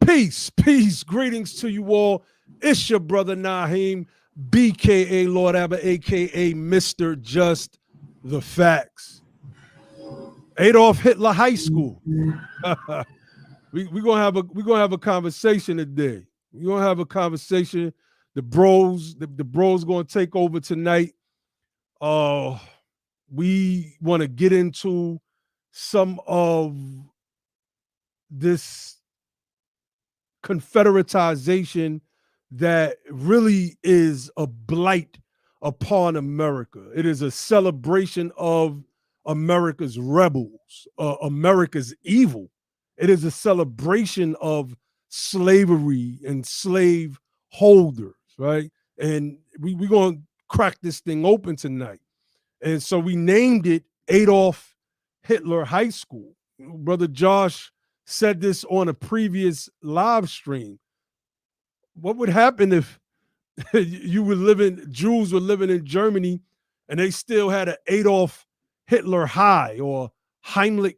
Peace, peace, greetings to you all. It's your brother Naheem, BKA Lord Abba, aka Mr. Just the Facts. Adolph Hitler High School. we're gonna have a conversation today. We're gonna have a conversation. The bros gonna take over tonight. We want to get into some of this confederatization that really is a blight upon America. It is a celebration of America's rebels, America's evil. It is a celebration of slavery and slave holders, right? And we're going to crack this thing open tonight. And so we named it Adolph Hitler High School. Brother Josh said this on a previous live stream. What would happen if Jews were living in Germany and they still had an Adolf Hitler High or Heimlich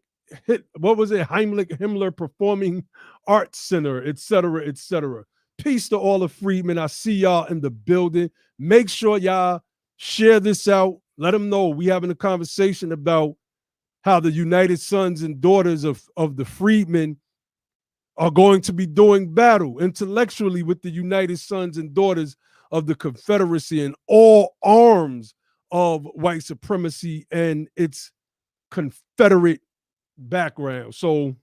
Himmler Performing Arts Center, et cetera, et cetera. Peace to all the freedmen. I see y'all in the building. Make sure y'all share this out. Let them know we having a conversation about how the United Sons and Daughters of the freedmen are going to be doing battle intellectually with the United Sons and Daughters of the Confederacy and all arms of white supremacy and its Confederate background. So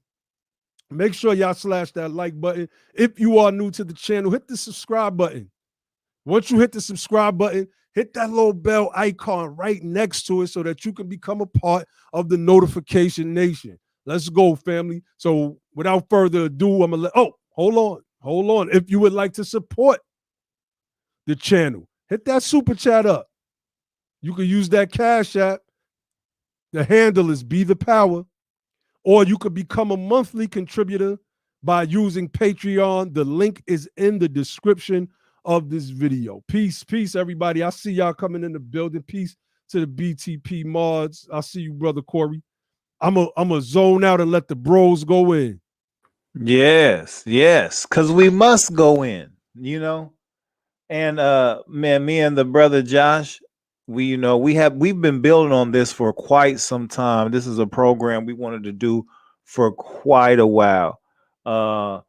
make sure y'all slash that like button. If you are new to the channel, hit the subscribe button. Once you hit the subscribe button, hit that little bell icon right next to it so that you can become a part of the notification nation. Let's go, family. So without further ado, I'm going to hold on. If you would like to support the channel, hit that super chat up. You can use that cash app. The handle is BETHEPOWER. Or you could become a monthly contributor by using Patreon. The link is in the description of this video. Peace, everybody. I see y'all coming in the building. Peace to the BTP mods. I see you, brother Corey. I'm a zone out and let the bros go in. Yes, because we must go in, And man, me and the brother Josh, we've been building on this for quite some time. This is a program we wanted to do for quite a while. And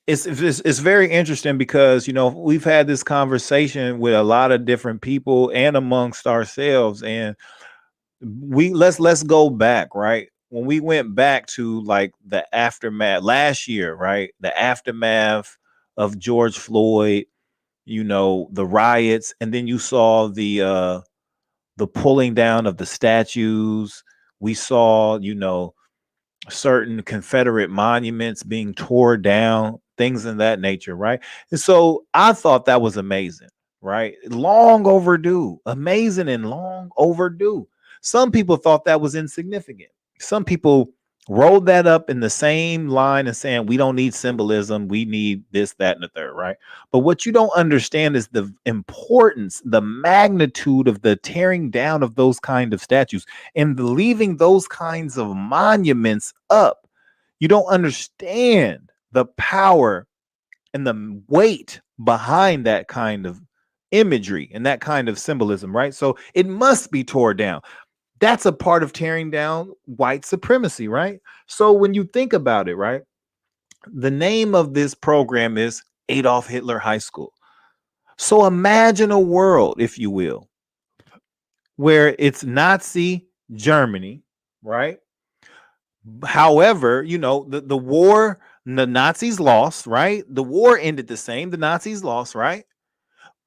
it's very interesting because we've had this conversation with a lot of different people and amongst ourselves, and let's go back, right? When we went back to like the aftermath last year, right? The aftermath of George Floyd, the riots, and then you saw the pulling down of the statues. We saw, certain Confederate monuments being torn down, things in that nature, right? And so I thought that was amazing, right? Long overdue, amazing and long overdue. Some people thought that was insignificant. Some people rolled that up in the same line and saying, we don't need symbolism. We need this, that, and the third, right? But what you don't understand is the importance, the magnitude of the tearing down of those kind of statues and leaving those kinds of monuments up. You don't understand the power and the weight behind that kind of imagery and that kind of symbolism, right? So it must be torn down. That's a part of tearing down white supremacy, right? So when you think about it, right, the name of this program is Adolph Hitler High School. So imagine a world, if you will, where it's Nazi Germany, right? However, the war, the Nazis lost, right? The war ended the same. The Nazis lost, right?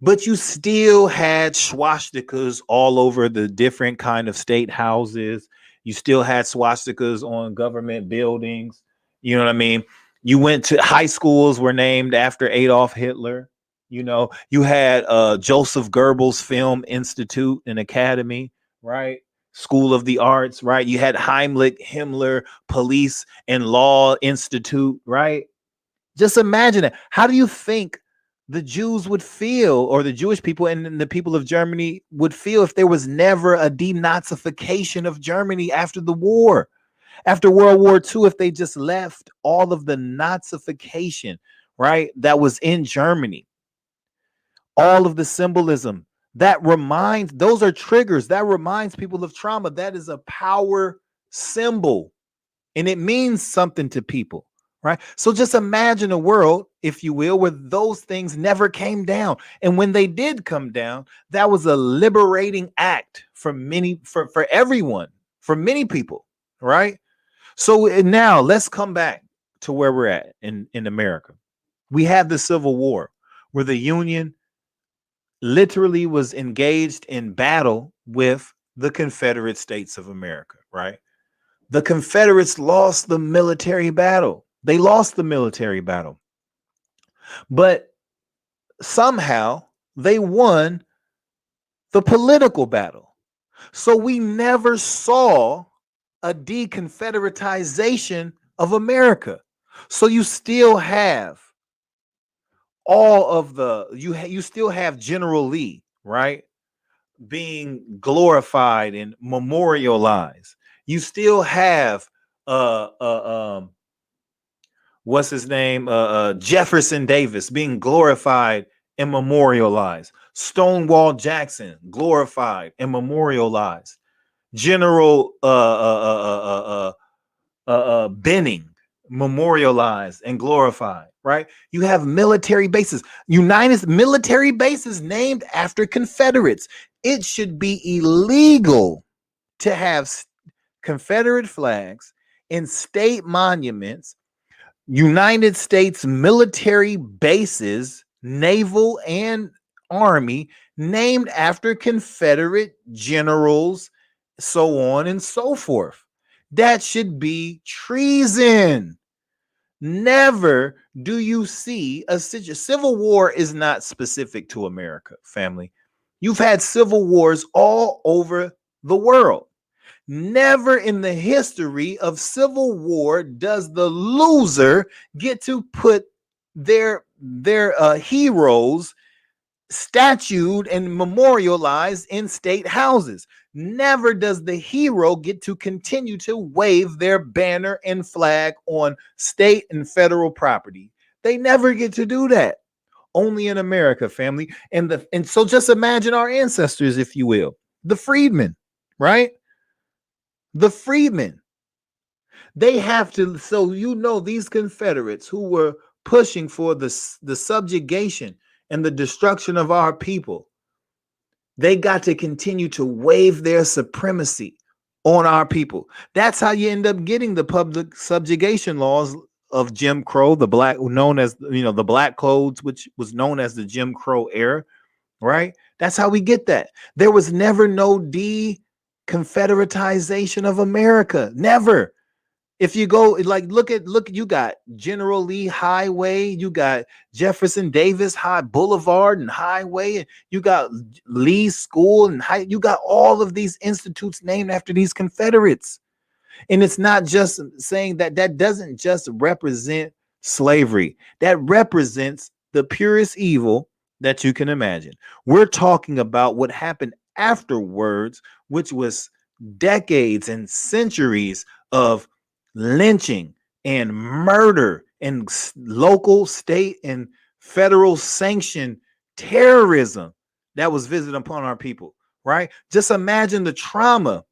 But you still had swastikas all over the different kind of state houses. You still had swastikas on government buildings. You know what I mean? You went to high schools were named after Adolf Hitler. You had Joseph Goebbels Film Institute and Academy, right? School of the Arts, right? You had Hinrich Himmler Police and Law Institute, right? Just imagine it. How do you think the Jews would feel, or the Jewish people and the people of Germany would feel if there was never a denazification of Germany after the war? After World War II, if they just left all of the Nazification, right, that was in Germany, all of the symbolism that reminds, those are triggers that reminds people of trauma. That is a power symbol and it means something to people, right? So just imagine a world, if you will, where those things never came down. And when they did come down, that was a liberating act for many, for everyone, for many people, right? So now let's come back to where we're at in America. We have the Civil War where the Union literally was engaged in battle with the Confederate States of America, right? The Confederates lost the military battle. They lost the military battle. But somehow they won the political battle. So we never saw a de-confederatization of America. So you still have all of the, you still have General Lee, right, being glorified and memorialized. You still have what's his name, Jefferson Davis being glorified and memorialized. Stonewall Jackson glorified and memorialized. General Benning memorialized and glorified, right? You have military bases, United military bases named after Confederates. It should be illegal to have Confederate flags in state monuments, United States military bases, naval and army, named after Confederate generals, so on and so forth. That should be treason. Never do you see a civil war is not specific to America, family. You've had civil wars all over the world. Never in the history of civil war does the loser get to put their heroes statued and memorialized in state houses. Never does the hero get to continue to wave their banner and flag on state and federal property. They never get to do that. Only in America, family. And so just imagine our ancestors, if you will, the freedmen, right? The freedmen. They have to, so you know, these Confederates who were pushing for the subjugation and the destruction of our people, they got to continue to wave their supremacy on our people. That's how you end up getting the public subjugation laws of Jim Crow, the black, known as, you know, the black codes, which was known as the Jim Crow era, right? That's how we get that. There was never no de-confederatization of America. Never. If you go, like, look, you got General Lee Highway, you got Jefferson Davis High Boulevard and Highway, and you got Lee School and you got all of these institutes named after these Confederates. And it's not just saying that doesn't just represent slavery. That represents the purest evil that you can imagine. We're talking about what happened afterwards, which was decades and centuries of lynching and murder and local, state, and federal sanctioned terrorism that was visited upon our people, right? Just imagine the trauma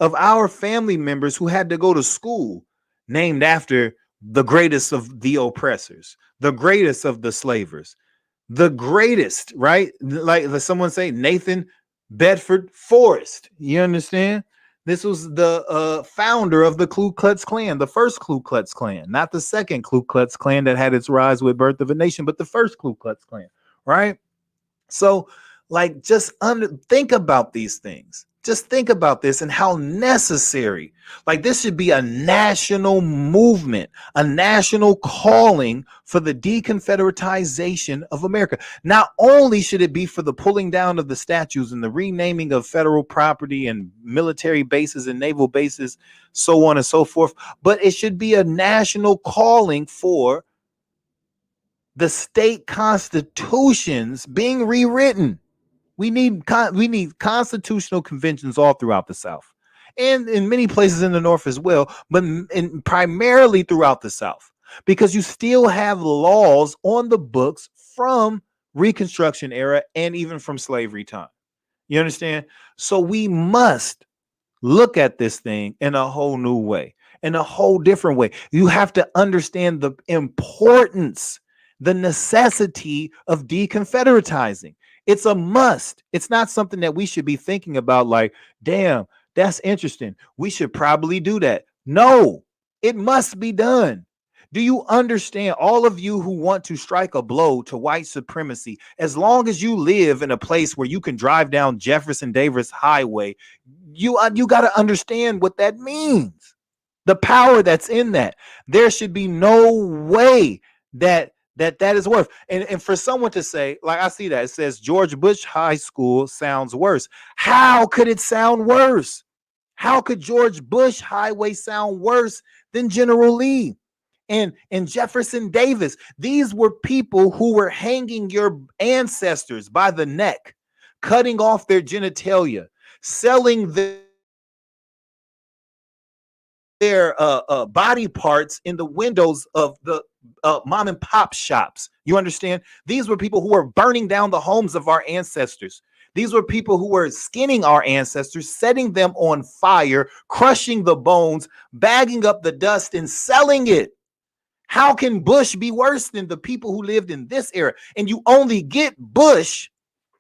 of our family members who had to go to school named after the greatest of the oppressors, the greatest of the slavers, the greatest, right? Like someone say, Nathan Bedford Forrest. You understand? This was the founder of the Ku Klux Klan, the first Ku Klux Klan, not the second Ku Klux Klan that had its rise with Birth of a Nation, but the first Ku Klux Klan, right? So, like, just think about these things. Just think about this and how necessary. Like, this should be a national movement, a national calling for the de-confederatization of America. Not only should it be for the pulling down of the statues and the renaming of federal property and military bases and naval bases, so on and so forth, but it should be a national calling for the state constitutions being rewritten. We need constitutional conventions all throughout the South. and in many places in the North as well, but primarily throughout the South, because you still have laws on the books from Reconstruction era and even from slavery time. You understand? So we must look at this thing in a whole new way, in a whole different way. You have to understand the importance, the necessity of de-confederatizing. It's a must. It's not something that we should be thinking about like, damn, that's interesting, we should probably do that. No, it must be done. Do you understand, all of you who want to strike a blow to white supremacy, as long as you live in a place where you can drive down Jefferson Davis Highway, you got to understand what that means, the power that's in that. There should be no way that is worth. And for someone to say, like, I see that it says George Bush High School sounds worse. How could it sound worse? How could George Bush Highway sound worse than General Lee and Jefferson Davis? These were people who were hanging your ancestors by the neck, cutting off their genitalia, selling their body parts in the windows of the mom and pop shops. You understand? These were people who were burning down the homes of our ancestors. These were people who were skinning our ancestors, setting them on fire, crushing the bones, bagging up the dust and selling it. How can Bush be worse than the people who lived in this era? And you only get Bush,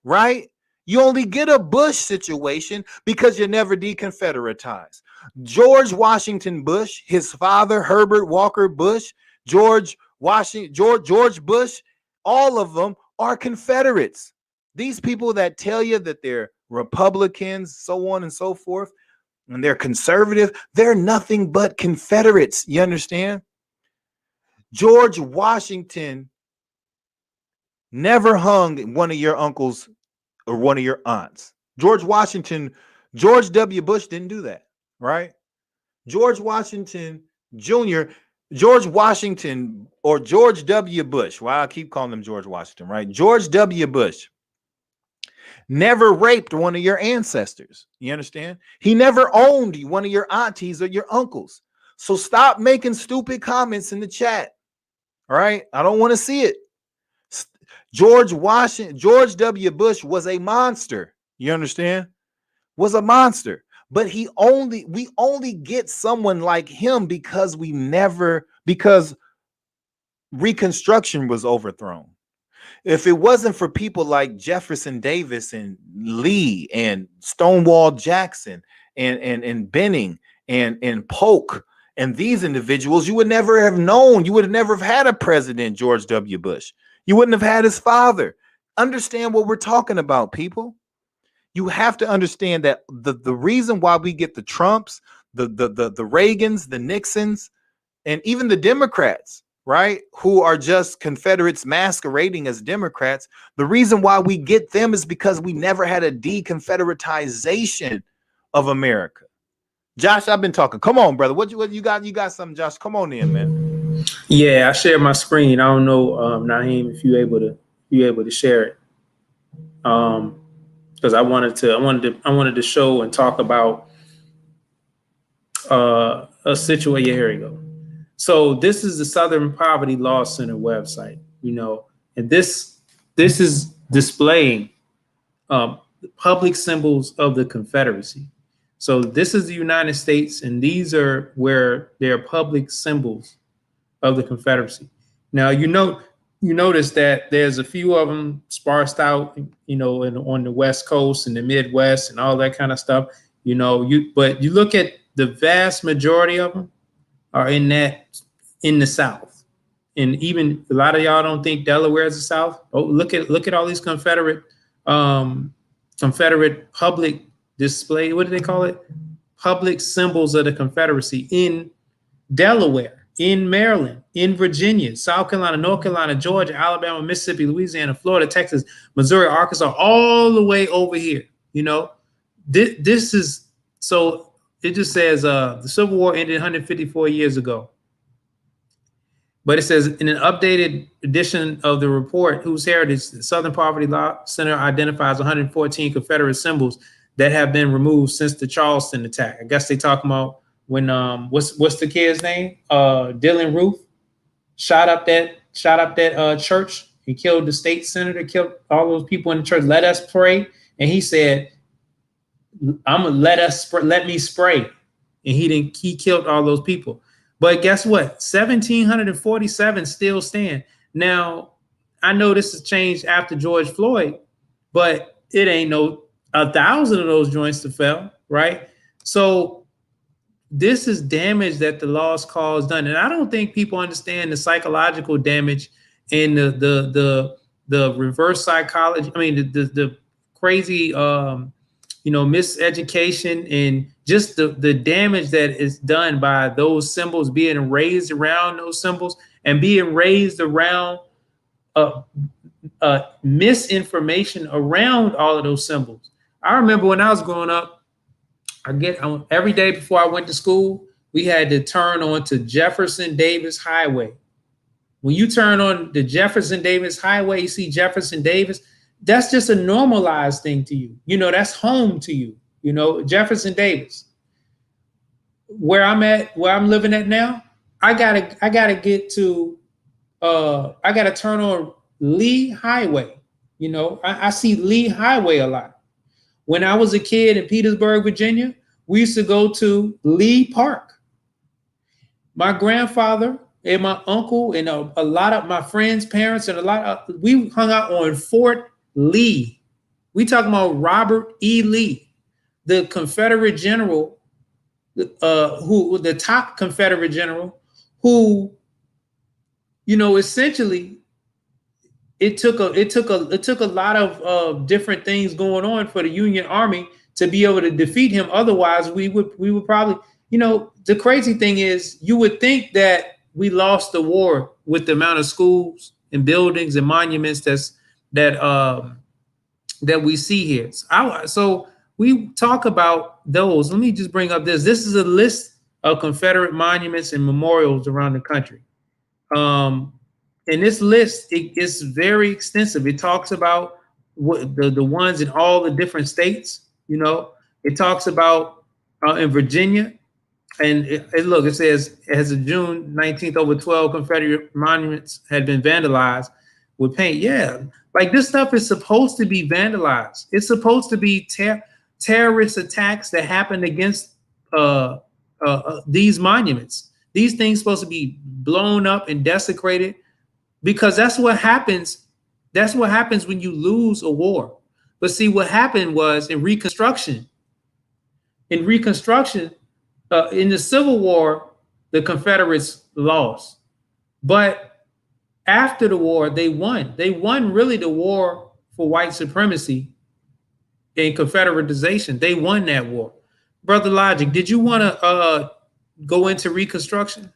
right? You only get a Bush situation because you never de-confederatize. George Washington Bush, his father, Herbert Walker Bush, George Bush, all of them are Confederates. These people that tell you that they're Republicans, so on and so forth, and they're conservative, they're nothing but Confederates. You understand? George Washington never hung one of your uncles or one of your aunts. George W. Bush didn't do that, right? George Washington Jr., George Washington or George W. Bush, well, I keep calling him George Washington, right? George W. Bush never raped one of your ancestors. You understand? He never owned one of your aunties or your uncles. So stop making stupid comments in the chat. All right? I don't want to see it. George W. Bush was a monster. You understand? Was a monster. But we only get someone like him because because Reconstruction was overthrown. If it wasn't for people like Jefferson Davis and Lee and Stonewall Jackson and Benning and Polk and these individuals, you would never have known. You would have never have had a president, George W. Bush. You wouldn't have had his father. Understand what we're talking about, people. You have to understand that the reason why we get the Trumps, the Reagans, the Nixons, and even the Democrats, right, who are just Confederates masquerading as Democrats, the reason why we get them is because we never had a de-confederatization of America. Josh, I've been talking. Come on, brother. What you got? You got something, Josh? Come on in, man. Yeah, I share my screen. I don't know, Naheem, if you able to share it. Because I wanted to show and talk about a situation. Here we go. So this is the Southern Poverty Law Center website, and this is displaying public symbols of the Confederacy. So this is the United States, and these are where there are public symbols of the Confederacy. Now, you notice that there's a few of them sparsed out, on the West Coast and the Midwest and all that kind of stuff, but you look at the vast majority of them are in the South. And even a lot of y'all don't think Delaware is the South. Oh, look at all these Confederate public display. What do they call it? Public symbols of the Confederacy in Delaware, in Maryland, in Virginia, South Carolina, North Carolina, Georgia, Alabama, Mississippi, Louisiana, Florida, Texas, Missouri, Arkansas, all the way over here. This is, so it just says the Civil War ended 154 years ago. But it says in an updated edition of the report, Whose Heritage, the Southern Poverty Law Center identifies 114 Confederate symbols that have been removed since the Charleston attack. I guess they talking about when what's the kid's name? Dylan Roof shot up that church. He killed the state senator, killed all those people in the church. Let us pray. And he said, I'm gonna let me spray. And he killed all those people. But guess what? 1,747 still stand. Now, I know this has changed after George Floyd, but it ain't no 1,000 of those joints to fell, right? So this is damage that the lost cause done. And I don't think people understand the psychological damage and the reverse psychology. I mean, the crazy miseducation and just the damage that is done by those symbols being raised around those symbols and being raised around misinformation around all of those symbols. I remember when I was growing up, every day before I went to school, we had to turn on to Jefferson Davis Highway. When you turn on the Jefferson Davis Highway, you see Jefferson Davis, that's just a normalized thing to you. That's home to you, Jefferson Davis. Where I'm living at now, I gotta turn on Lee Highway. I see Lee Highway a lot. When I was a kid in Petersburg, Virginia, we used to go to Lee Park. My grandfather and my uncle and a lot of my friends' parents and we hung out on Fort Lee. We talking about Robert E. Lee, the Confederate general, the top Confederate general, who, essentially, it took a lot of different things going on for the Union Army to be able to defeat him. Otherwise, we would probably, the crazy thing is, you would think that we lost the war with the amount of schools and buildings and monuments that we see here. So we talk about those. Let me just bring up this. This is a list of Confederate monuments and memorials around the country. And this list is very extensive. It talks about what the ones in all the different states. It talks about in Virginia. And it says, as of June 19th, over 12 Confederate monuments had been vandalized with paint. Yeah, like this stuff is supposed to be vandalized. It's supposed to be terrorist attacks that happened against these monuments. These things supposed to be blown up and desecrated, because that's what happens. That's what happens when you lose a war. But see, what happened was in Reconstruction. In the Civil War, the Confederates lost. But after the war, they won. They won really the war for white supremacy and Confederatization. They won that war. Brother Logic, did you want to go into Reconstruction?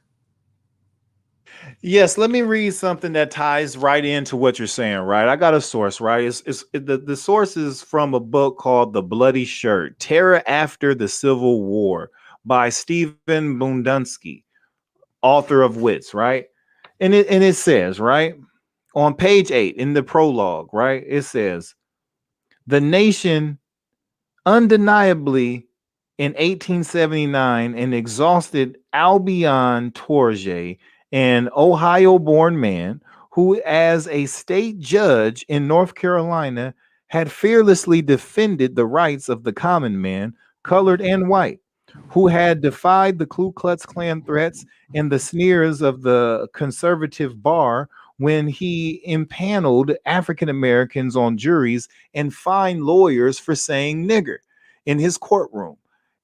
Yes, let me read something that ties right into what you're saying, right? I got a source, right? The source is from a book called The Bloody Shirt, Terror After the Civil War by Stephen Bundunsky, author of Wits, right? And it says, right, on page 8 in the prologue, right, it says, the nation undeniably in 1879 an exhausted Albion Tourget, an Ohio-born man who, as a state judge in North Carolina, had fearlessly defended the rights of the common man, colored and white, who had defied the Ku Klux Klan threats and the sneers of the conservative bar when he impaneled African Americans on juries and fined lawyers for saying nigger in his courtroom,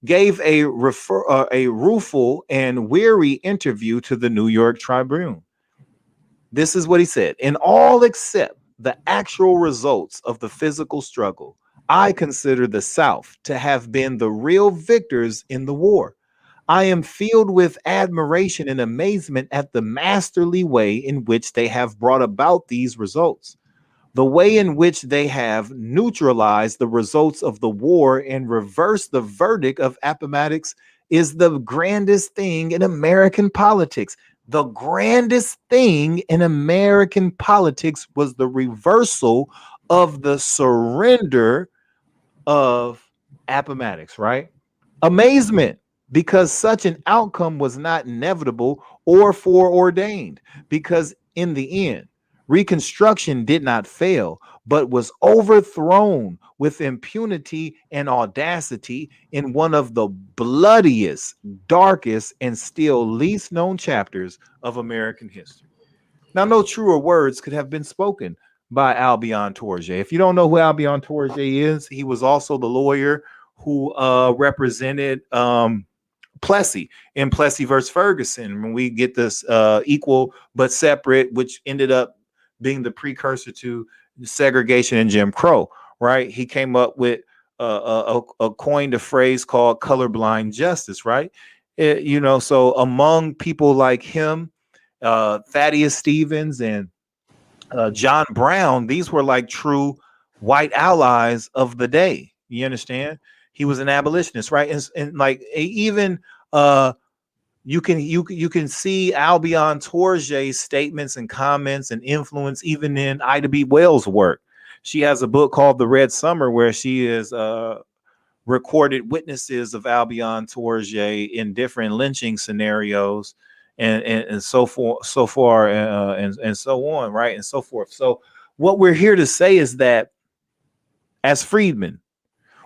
gave a rueful and weary interview to the New York Tribune. This is what he said: in all except the actual results of the physical struggle, I consider the South to have been the real victors in the war. I am filled with admiration and amazement at the masterly way in which they have brought about these results. The way in which they have neutralized the results of the war and reversed the verdict of Appomattox is the grandest thing in American politics. The grandest thing in American politics was the reversal of the surrender of Appomattox, right? Amazement, because such an outcome was not inevitable or foreordained, because in the end, Reconstruction did not fail, but was overthrown with impunity and audacity in one of the bloodiest, darkest, and still least known chapters of American history. Now, no truer words could have been spoken by Albion Tourget. If you don't know who Albion Tourget is, he was also the lawyer who represented Plessy in Plessy versus Ferguson. When we get this equal but separate, which ended up being the precursor to segregation and Jim Crow, right? He came up with coined a phrase called colorblind justice, right? So among people like him, Thaddeus Stevens and John Brown, these were like true white allies of the day. You understand? He was an abolitionist, right? And like even you can see Albion Tourget's statements and comments and influence even in Ida B. Wells' work. She has a book called The Red Summer, where she is recorded witnesses of Albion Tourget in different lynching scenarios and so far and so on, right? And so forth. So what we're here to say is that as freedmen,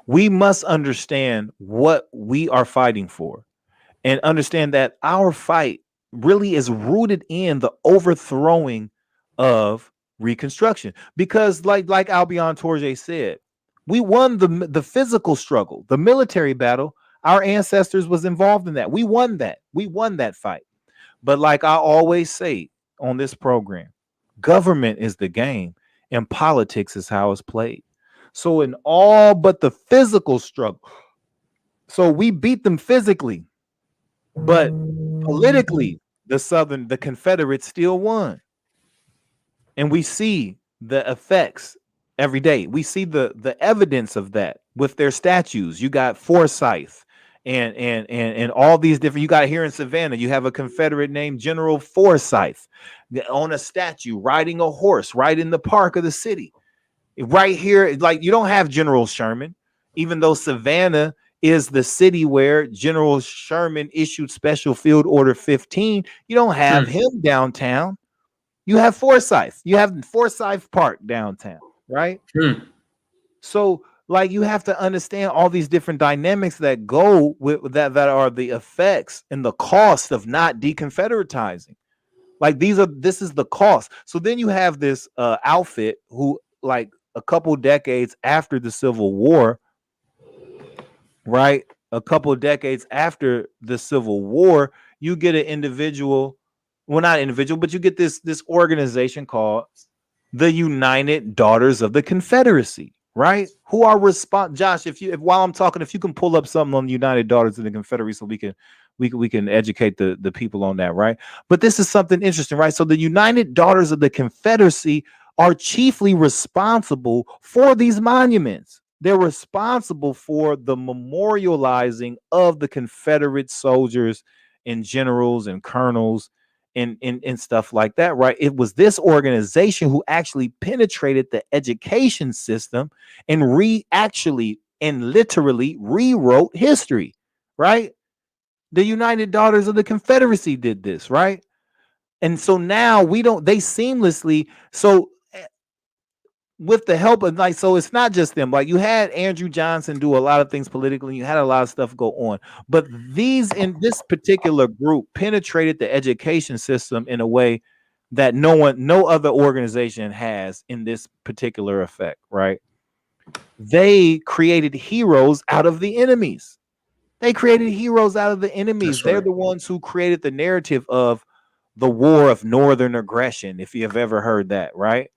we must understand what we are fighting for and understand that our fight really is rooted in the overthrowing of Reconstruction. Because like Albion Tourget said, we won the physical struggle, the military battle. Our ancestors was involved in that. We won that. We won that fight. But like I always say on this program, government is the game and politics is how it's played. So in all but the physical struggle, so we beat them physically, but politically, the Confederates still won. And we see the effects every day. We see the evidence of that with their statues. You got Forsyth and all these different. You got here in Savannah, you have a Confederate named General Forsyth on a statue riding a horse right in the park of the city. Right here, like you don't have General Sherman, even though Savannah is the city where General Sherman issued Special Field Order 15. You don't have him downtown. You have Forsyth. You have Forsyth Park downtown, right? So, like, you have to understand all these different dynamics that go with that are the effects and the cost of not de-confederatizing. Like, this is the cost. So then you have this outfit who, like, a couple decades after the Civil War, right? A couple decades after the Civil War, you get an individual. Well, not individual, but you get this organization called the United Daughters of the Confederacy, right? Who are Josh, if while I'm talking, if you can pull up something on the United Daughters of the Confederacy, so we can educate the people on that, right? But this is something interesting, right? So the United Daughters of the Confederacy are chiefly responsible for these monuments. They're responsible for the memorializing of the Confederate soldiers and generals and colonels and stuff like that, right? It was this organization who actually penetrated the education system and literally rewrote history, right? The United Daughters of the Confederacy did this, right? And so now they seamlessly, so with the help of so it's not just them. Like, you had Andrew Johnson do a lot of things politically, you had a lot of stuff go on, but these in this particular group penetrated the education system in a way that no other organization has in this particular effect, right? They created heroes out of the enemies. They're the ones who created the narrative of the War of Northern Aggression, if you've ever heard that, right?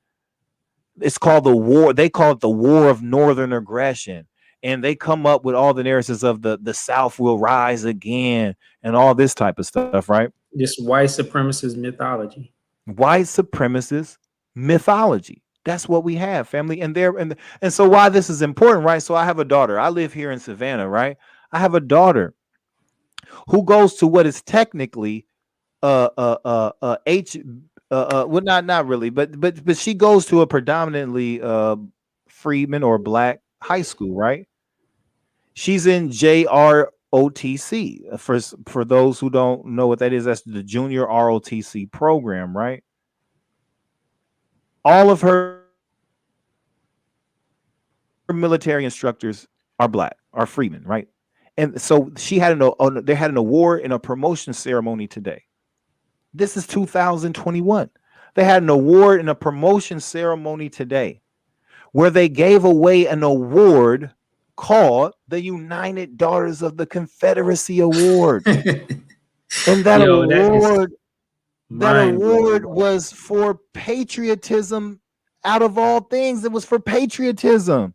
It's called the war. They call it the War of Northern Aggression. And they come up with all the narratives of the South will rise again and all this type of stuff, right? This white supremacist mythology. That's what we have, family. And so why this is important, right? So I have a daughter. I live here in Savannah, right? I have a daughter who goes to what is technically well, not really, but she goes to a predominantly freedmen or black high school, right? She's in JROTC. For those who don't know what that is, that's the Junior ROTC program, right? All of her military instructors are black, are freedmen, right? And so they had an award and a promotion ceremony today. This is 2021. They had an award and a promotion ceremony today where they gave away an award called the United Daughters of the Confederacy Award. And that award was for patriotism. Out of all things, it was for patriotism.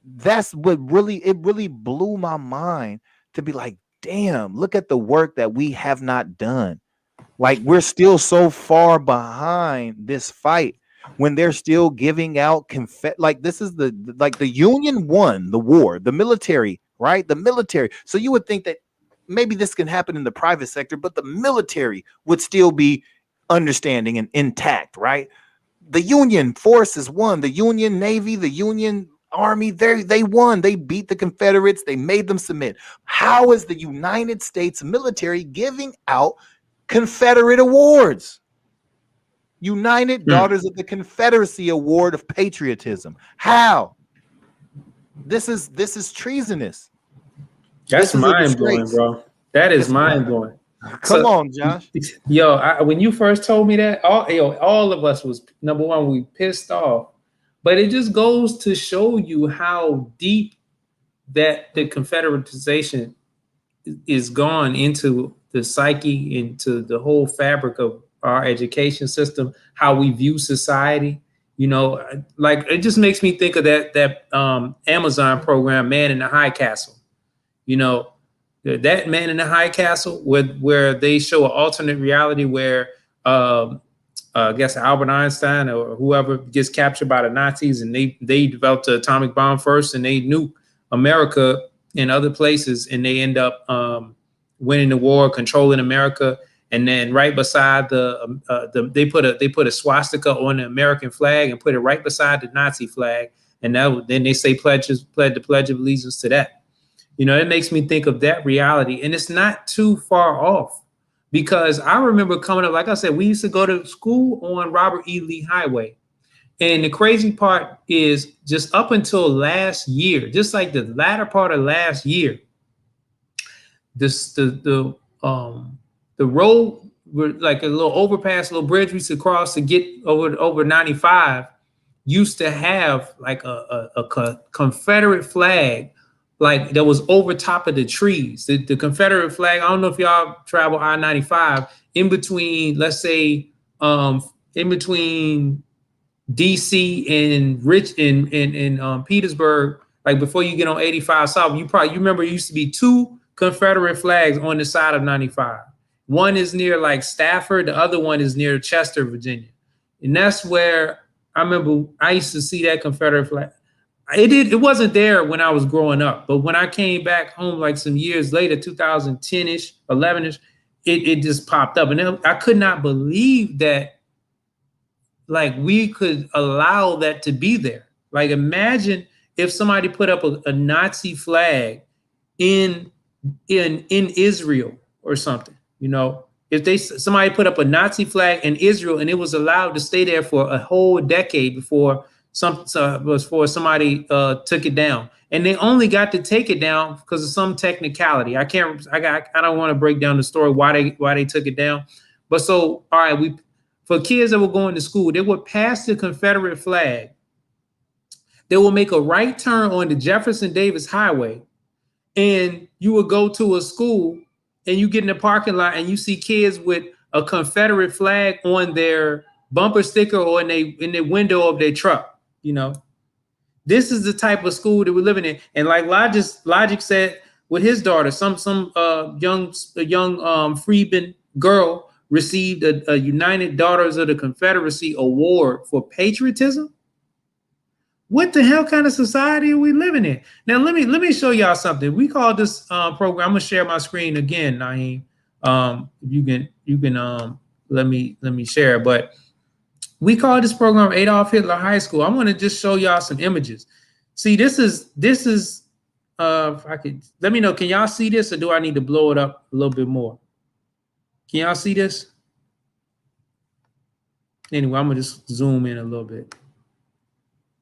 That's what really blew my mind, to be like, damn, look at the work that we have not done. Like, we're still so far behind this fight when they're still giving out like, this is the Union won the war, the military, right? The military. So you would think that maybe this can happen in the private sector, but the military would still be understanding and intact, right? The Union forces won, the Union Navy, the Union Army, they won. They beat the Confederates. They made them submit. How is the United States military giving out Confederate awards? United Daughters of the Confederacy Award of Patriotism. How? This is treasonous. That's mind blowing, bro. That is mind blowing. Come on, Josh. Yo, when you first told me that, all of us was, number one, we pissed off. But it just goes to show you how deep that the Confederatization is gone into the psyche, into the whole fabric of our education system, how we view society. You know, like, it just makes me think of that Amazon program, Man in the High Castle. You know, that Man in the High Castle, where they show an alternate reality where I guess Albert Einstein or whoever gets captured by the Nazis, and they developed the atomic bomb first, and they nuke America and other places, and they end up winning the war, controlling America. And then right beside they put a swastika on the American flag and put it right beside the Nazi flag, and then they say pled the Pledge of Allegiance to that. You know, it makes me think of that reality, and it's not too far off. Because I remember coming up, like I said, we used to go to school on Robert E. Lee Highway. And the crazy part is, just up until last year, just like the latter part of last year, the road, like a little overpass, a little bridge we used to cross to get over 95, used to have like a Confederate flag, like, that was over top of the trees. The Confederate flag, I don't know if y'all travel I-95, in between, let's say, in between DC and Petersburg, like before you get on 85 South, you remember it used to be two Confederate flags on the side of 95. One is near like Stafford, the other one is near Chester, Virginia. And that's where I remember I used to see that Confederate flag. It wasn't there when I was growing up, but when I came back home, like some years later, 2010-ish, 11-ish, it just popped up. And I could not believe that, like, we could allow that to be there. Like, imagine if somebody put up a Nazi flag in Israel or something, you know, if somebody put up a Nazi flag in Israel and it was allowed to stay there for a whole decade before somebody took it down, and they only got to take it down because of some technicality. I don't want to break down the story why they took it down, but so, all right, for kids that were going to school, they would pass the Confederate flag. They will make a right turn on the Jefferson Davis Highway, and you would go to a school, and you get in the parking lot, and you see kids with a Confederate flag on their bumper sticker or in the window of their truck. You know, this is the type of school that we're living in. And like Logic said with his daughter, some young freedman girl received a United Daughters of the Confederacy Award for patriotism. What the hell kind of society are we living in? Now let me show y'all something. We call this program. I'm gonna share my screen again, Naeem. You can let me share, but we call this program Adolph Hitler High School. I want to just show y'all some images. See, this is if I could, let me know. Can y'all see this, or do I need to blow it up a little bit more? Can y'all see this? Anyway, I'm gonna just zoom in a little bit.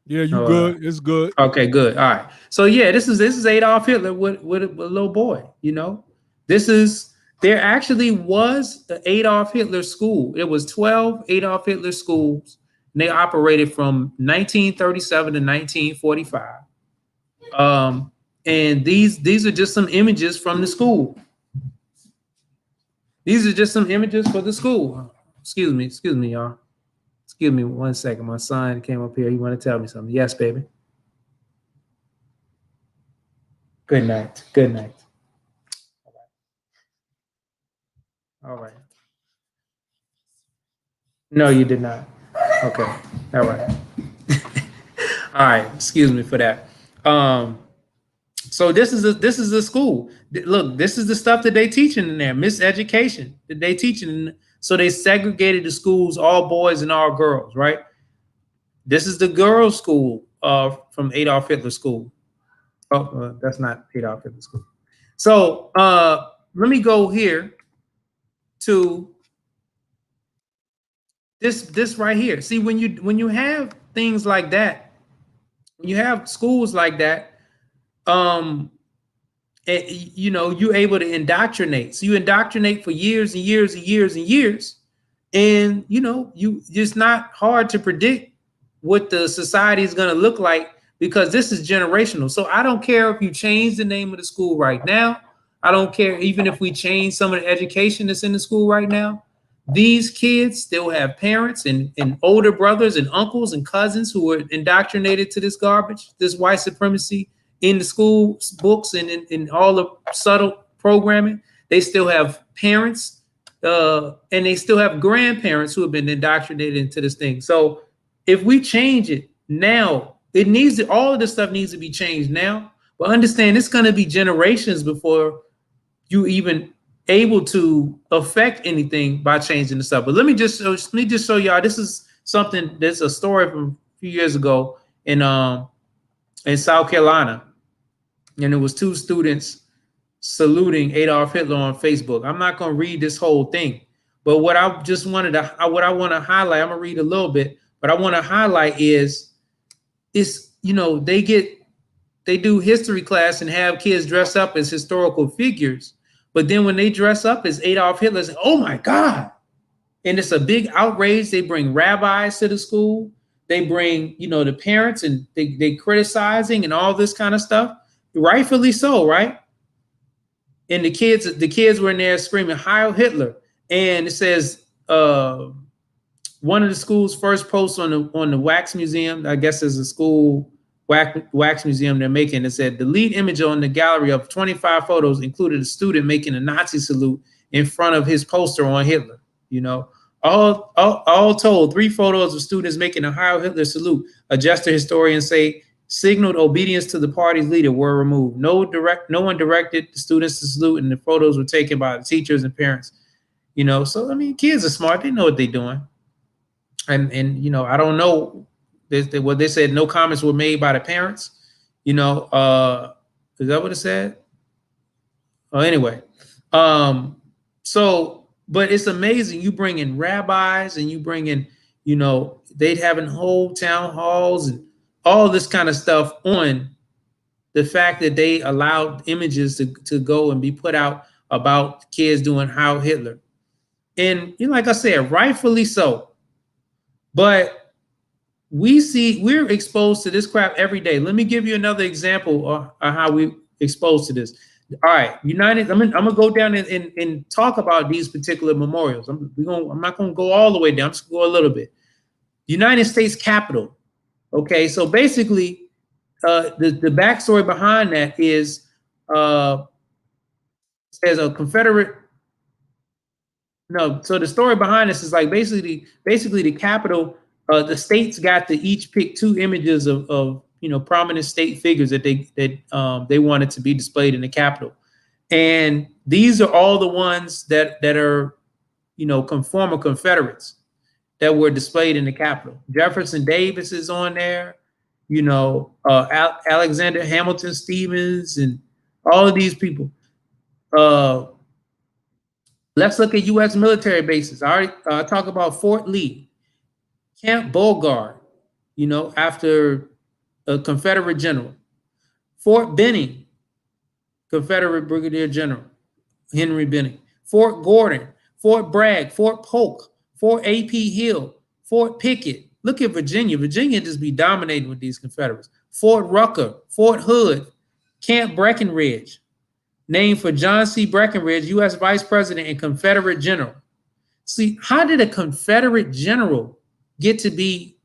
Yeah, you good. It's good. Okay, good. All right. So yeah, this is Adolf Hitler with a little boy. You know, there actually was the Adolf Hitler school. It was 12 Adolf Hitler schools, and they operated from 1937 to 1945. And these are just some images from the school. These are just some images for the school. Excuse me, y'all. Excuse me 1 second. My son came up here. He wanted to tell me something. Yes, baby. Good night. Good night. All right. No, you did not. Okay. All right. All right. Excuse me for that. So this is a school. Look, this is the stuff that they teaching in there. Miseducation that they teaching. So they segregated the schools, all boys and all girls, right? This is the girls' school from Adolf Hitler School. Oh, that's not Adolf Hitler School. So let me go here to this right here. See, when you have things like that, when you have schools like that, you know, you're able to indoctrinate. So you indoctrinate for years and years and years and years, and you know, it's not hard to predict what the society is going to look like, because this is generational. So I don't care if you change the name of the school right now. I don't care even if we change some of the education that's in the school right now. These kids still have parents and older brothers and uncles and cousins who were indoctrinated to this garbage, this white supremacy in the school books and in all the subtle programming. They still have parents and they still have grandparents who have been indoctrinated into this thing. So if we change it now, all of this stuff needs to be changed now. But understand, it's going to be generations before you even able to affect anything by changing the stuff. But let me just show y'all. This is something that's a story from a few years ago in South Carolina, and it was 2 students saluting Adolf Hitler on Facebook. I'm not going to read this whole thing, but what I want to highlight, I'm gonna read a little bit, but I want to highlight is you know, they do history class and have kids dress up as historical figures. But then when they dress up as Adolf Hitler, it's, oh my God. And it's a big outrage. They bring rabbis to the school. They bring, you know, the parents, and they criticizing and all this kind of stuff. Rightfully so, right? And the kids were in there screaming, Heil Hitler. And it says one of the school's first posts on the wax museum, I guess there's a school wax museum they're making, it said the lead image on the gallery of 25 photos included a student making a Nazi salute in front of his poster on Hitler. You know, all told, 3 photos of students making a Heil Hitler salute, a gesture historians say signaled obedience to the party's leader, were removed. No one directed the students to salute, and the photos were taken by the teachers and parents. You know, so I mean, kids are smart; they know what they're doing. And you know, I don't know. What they said, no comments were made by the parents. You know, is that what it said? Oh, anyway. So, but it's amazing. You bring in rabbis and you bring in, you know, they'd having whole town halls and all this kind of stuff on the fact that they allowed images to go and be put out about kids doing Heil Hitler. And you know, like I said, rightfully so. But we're exposed to this crap every day. Let me give you another example of how we exposed to this. All right, United. I'm gonna go down and talk about these particular memorials. I'm not gonna go all the way down. I'm just gonna go a little bit. United States Capitol. Okay, so basically, the backstory behind that is there's a Confederate. No, so the story behind this is like basically the Capitol. The states got to each pick 2 images of you know, prominent state figures that they wanted to be displayed in the Capitol, and these are all the ones that are, you know, former Confederates that were displayed in the Capitol. Jefferson Davis is on there. you know, Alexander Hamilton Stevens, and all of these people. Let's look at U.S. military bases. I already talk about Fort Lee, Camp Beauregard, you know, after a Confederate general. Fort Benning, Confederate Brigadier General Henry Benning. Fort Gordon, Fort Bragg, Fort Polk, Fort A.P. Hill, Fort Pickett. Look at Virginia. Virginia just be dominating with these Confederates. Fort Rucker, Fort Hood, Camp Breckinridge, named for John C. Breckinridge, U.S. Vice President and Confederate General. See, how did a Confederate general get to be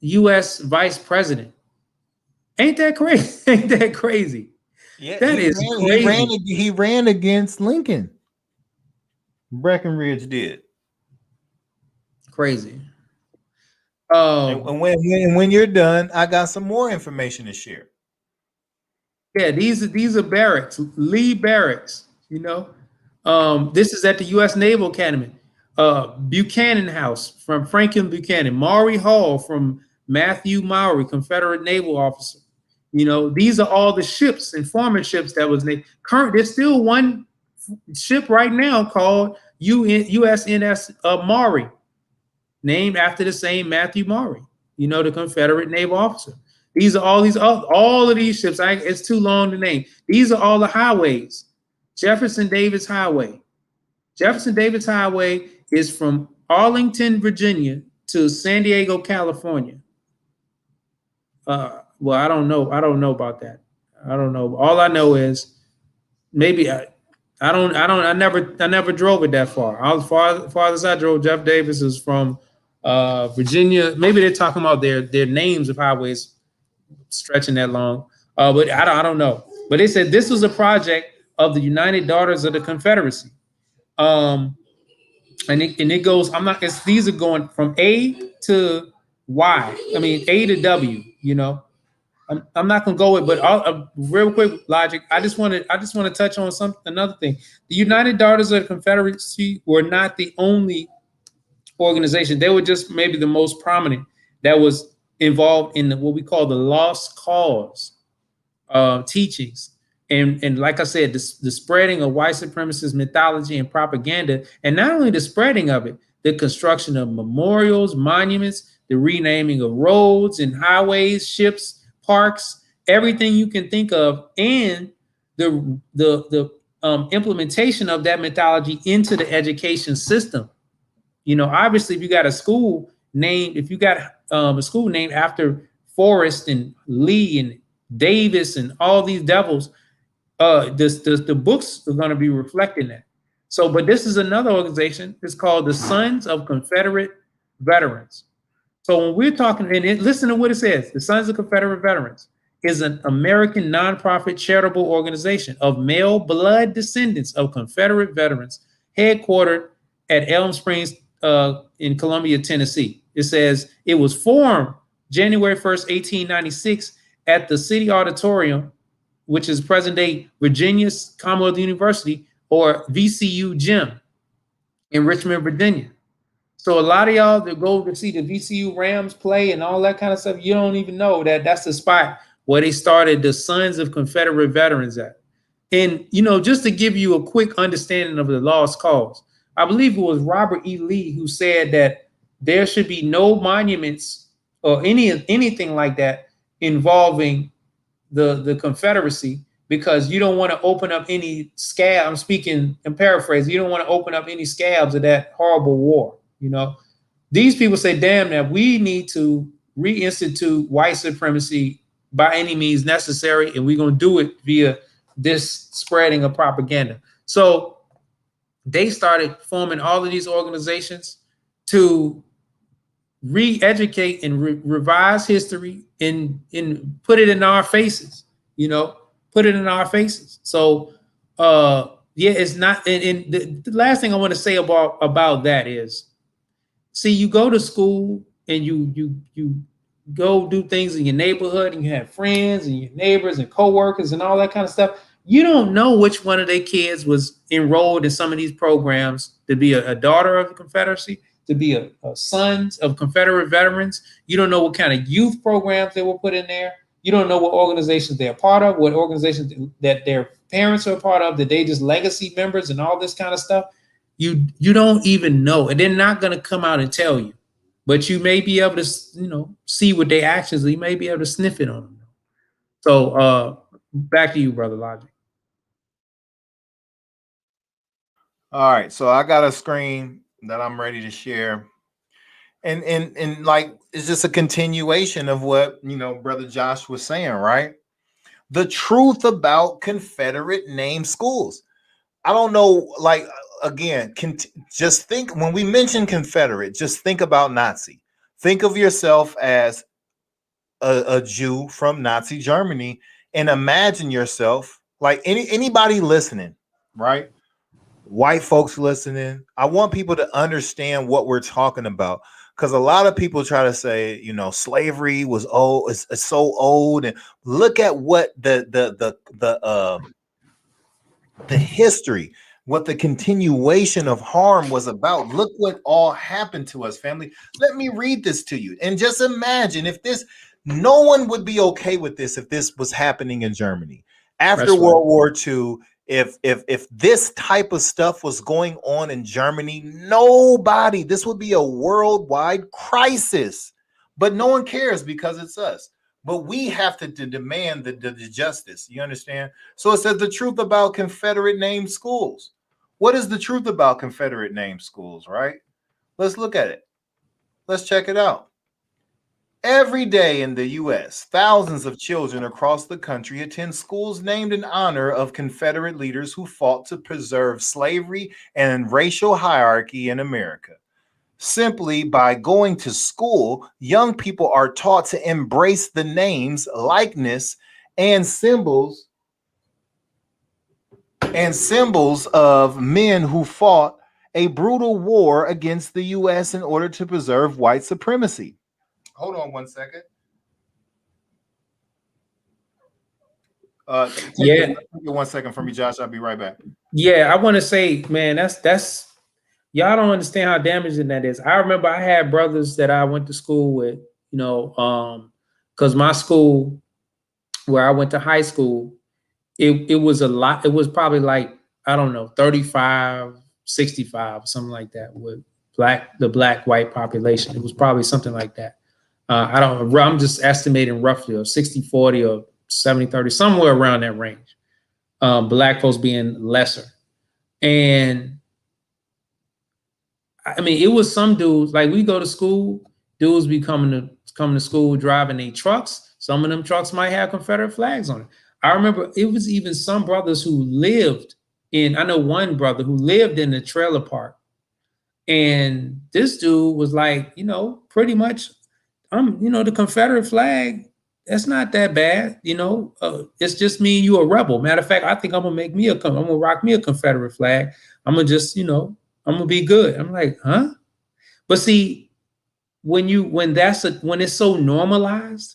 U.S. Vice President? Ain't that crazy? Ain't that crazy? Yeah, That is crazy. He ran against Lincoln. Breckinridge did. Crazy. And when you're done, I got some more information to share. Yeah, these are barracks, Lee Barracks. You know, this is at the U.S. Naval Academy. Buchanan House from Franklin Buchanan. Maury Hall from Matthew Maury, Confederate naval officer. You know, these are all the ships and former ships that was named. There's still one ship right now called USNS Maury, named after the same Matthew Maury, you know, the Confederate naval officer. These are all of these ships. It's too long to name. These are all the highways. Jefferson Davis Highway. Jefferson Davis Highway is from Arlington, Virginia to San Diego, California. Well, I don't know. I don't know about that. I don't know. All I know is maybe I never drove it that far. Farthest I drove Jeff Davis is from Virginia. Maybe they're talking about their names of highways stretching that long. But I don't know. But they said this was a project of the United Daughters of the Confederacy. And it goes, these are going from A to Y. I mean, A to W, you know. I'm not gonna go with, but real quick logic. I just want to touch on another thing. The United Daughters of the Confederacy were not the only organization. They were just maybe the most prominent that was involved in what we call the lost cause teachings. And like I said, the spreading of white supremacist mythology and propaganda, and not only the spreading of it, the construction of memorials, monuments, the renaming of roads and highways, ships, parks, everything you can think of, and the implementation of that mythology into the education system. You know, obviously, if you got a school named after Forrest and Lee and Davis and all these devils, the books are going to be reflecting that. So, but this is another organization. It's called the Sons of Confederate Veterans. So when we're talking, and listen to what it says, the Sons of Confederate Veterans is an American nonprofit charitable organization of male blood descendants of Confederate veterans, headquartered at Elm Springs in Columbia, Tennessee. It says it was formed January 1st, 1896 at the City Auditorium, which is present-day Virginia's Commonwealth University, or VCU Gym in Richmond, Virginia. So a lot of y'all that go to see the VCU Rams play and all that kind of stuff, you don't even know that that's the spot where they started the Sons of Confederate Veterans at. And, you know, just to give you a quick understanding of the lost cause, I believe it was Robert E. Lee who said that there should be no monuments or anything like that involving the Confederacy, because you don't want to open up any scab. I'm speaking and paraphrasing. You don't want to open up any scabs of that horrible war. You know, these people say, damn, that we need to reinstitute white supremacy by any means necessary, and we're going to do it via this spreading of propaganda. So they started forming all of these organizations to re-educate and revise history and put it in our faces, you know, put it in our faces. So, yeah, it's not. And the last thing I want to say about that is, see, you go to school and you go do things in your neighborhood, and you have friends and your neighbors and coworkers and all that kind of stuff. You don't know which one of their kids was enrolled in some of these programs to be a daughter of the Confederacy, to be a sons of Confederate veterans. You don't know what kind of youth programs they were put in there. You don't know what organizations they're part of, what organizations that their parents are part of, that they just legacy members and all this kind of stuff. You don't even know, and they're not going to come out and tell you, but you may be able to, see what their actions are. You may be able to sniff it on them. So back to you, Brother Logic. All right, so I got a screen that I'm ready to share. And like, it's just a continuation of what, Brother Josh was saying, right? The truth about Confederate name schools. I don't know, like, again, just think, when we mention Confederate, just think about Nazi. Think of yourself as a Jew from Nazi Germany, and imagine yourself like anybody listening, right? White folks listening. I want people to understand what we're talking about, because a lot of people try to say, slavery was old, it's so old, and look at what the history, what the continuation of harm was about. Look what all happened to us, family. Let me read this to you, and just imagine if this. No one would be okay with this if this was happening in Germany after World War II. If this type of stuff was going on in Germany, this would be a worldwide crisis. But no one cares because it's us. But we have to demand the justice. You understand? So it says the truth about Confederate named schools. What is the truth about Confederate named schools, right? Let's look at it. Let's check it out. Every day in the U.S., thousands of children across the country attend schools named in honor of Confederate leaders who fought to preserve slavery and racial hierarchy in America. Simply by going to school, young people are taught to embrace the names, likeness, and symbols of men who fought a brutal war against the U.S. in order to preserve white supremacy. Hold on one second. Take 1 second for me, Josh. I'll be right back. Yeah, I want to say, man, that's y'all don't understand how damaging that is. I remember I had brothers that I went to school with, because my school where I went to high school, it was a lot. It was probably like, I don't know, 35, 65, something like that, with the black white population. It was probably something like that. I'm just estimating roughly, or 60-40 or 70-30, somewhere around that range. Black folks being lesser. And I mean, it was some dudes, like, we go to school, dudes be coming to school driving their trucks. Some of them trucks might have Confederate flags on it. I remember it was even some brothers who I know one brother who lived in the trailer park. And this dude was like, pretty much, the Confederate flag, that's not that bad. It's just me and you a rebel. Matter of fact, I think I'm gonna rock me a Confederate flag. I'm gonna just, I'm gonna be good. I'm like, huh? But see, when it's so normalized,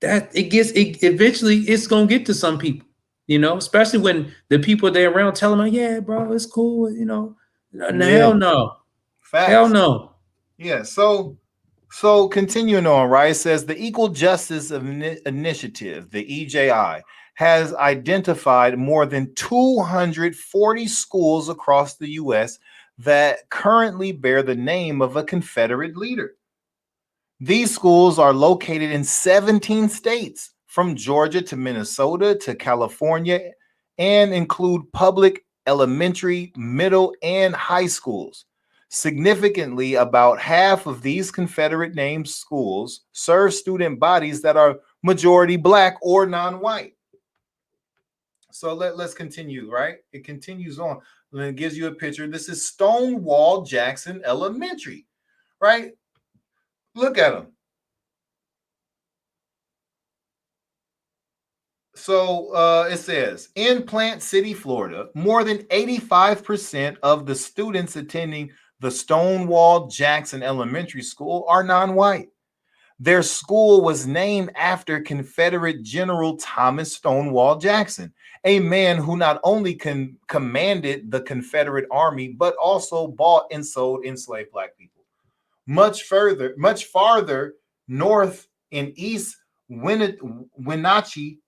that eventually it's gonna get to some people, especially when the people they're around tell them, yeah, bro, it's cool, hell no. Facts. Hell no. Yeah, so continuing on, right, it says the Equal Justice Initiative, the EJI, has identified more than 240 schools across the U.S. that currently bear the name of a Confederate leader. These schools are located in 17 states, from Georgia to Minnesota to California, and include public elementary, middle, and high schools. Significantly, about half of these Confederate named schools serve student bodies that are majority black or non-white. So let's continue, right? It continues on, and it gives you a picture. This is Stonewall Jackson Elementary, right? Look at them. So it says, in Plant City, Florida, more than 85% of the students attending the Stonewall Jackson Elementary School are non-white. Their school was named after Confederate General Thomas Stonewall Jackson, a man who not only commanded the Confederate Army, but also bought and sold enslaved black people. much farther north in East Wenatchee,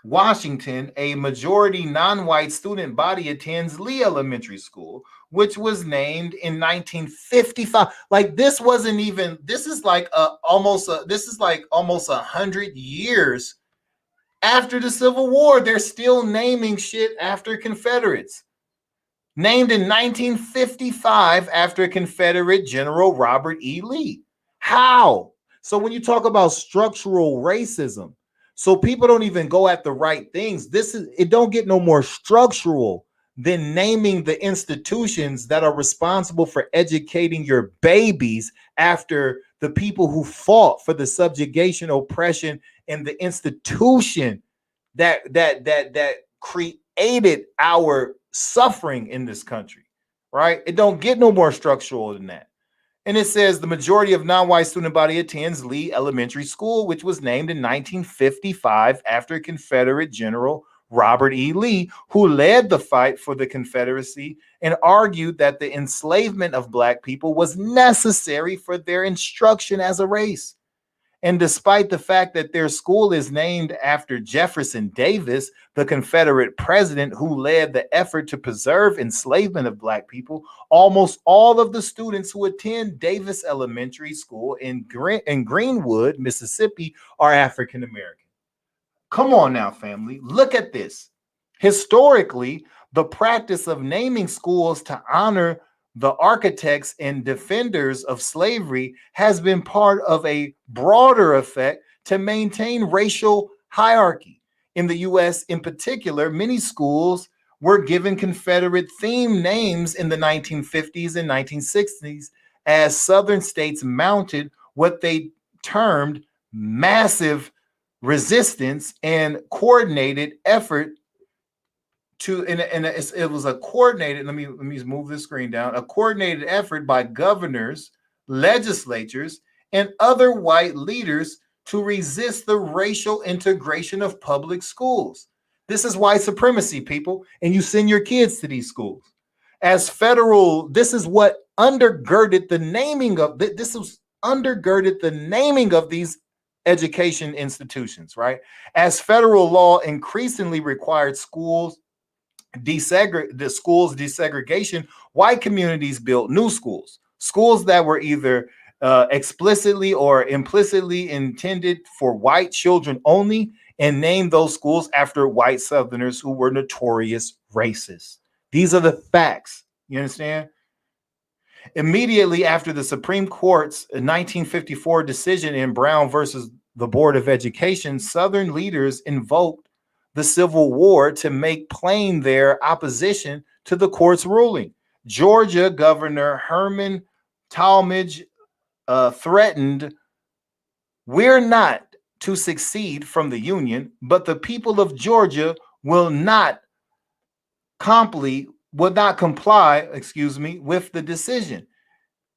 Washington, a majority non-white student body attends Lee Elementary School, which was named in 1955. Like this wasn't even. This is like almost 100 years after the Civil War. They're still naming shit after Confederates. Named in 1955 after Confederate General Robert E. Lee. How? So when you talk about structural racism, so people don't even go at the right things. It don't get no more structural than naming the institutions that are responsible for educating your babies after the people who fought for the subjugation, oppression, and the institution that created our suffering in this country, right? It don't get no more structural than that. And it says the majority of non-white student body attends Lee Elementary School, which was named in 1955 after Confederate General Robert E. Lee, who led the fight for the Confederacy and argued that the enslavement of Black people was necessary for their instruction as a race. And despite the fact that their school is named after Jefferson Davis, the Confederate president who led the effort to preserve enslavement of Black people, almost all of the students who attend Davis Elementary School in Greenwood, Mississippi, are African American. Come on now, family. Look at this. Historically, the practice of naming schools to honor the architects and defenders of slavery has been part of a broader effect to maintain racial hierarchy. In the U.S. in particular, many schools were given Confederate themed names in the 1950s and 1960s as Southern states mounted what they termed massive resistance and coordinated effort it was a coordinated, let me move the screen down, a coordinated effort by governors, legislatures, and other white leaders to resist the racial integration of public schools. This is white supremacy, people, and you send your kids to these schools. As federal, this is what undergirded the naming of, these education institutions, right? As federal law increasingly required schools desegregation, white communities built new schools that were either explicitly or implicitly intended for white children only, and named those schools after white Southerners who were notorious racists. These are the facts. You understand? Immediately after the Supreme Court's 1954 decision in Brown versus the Board of Education, Southern leaders invoked the Civil War to make plain their opposition to the court's ruling. Georgia Governor Herman Talmadge threatened, "We're not to secede from the Union, but the people of Georgia will not comply with the decision."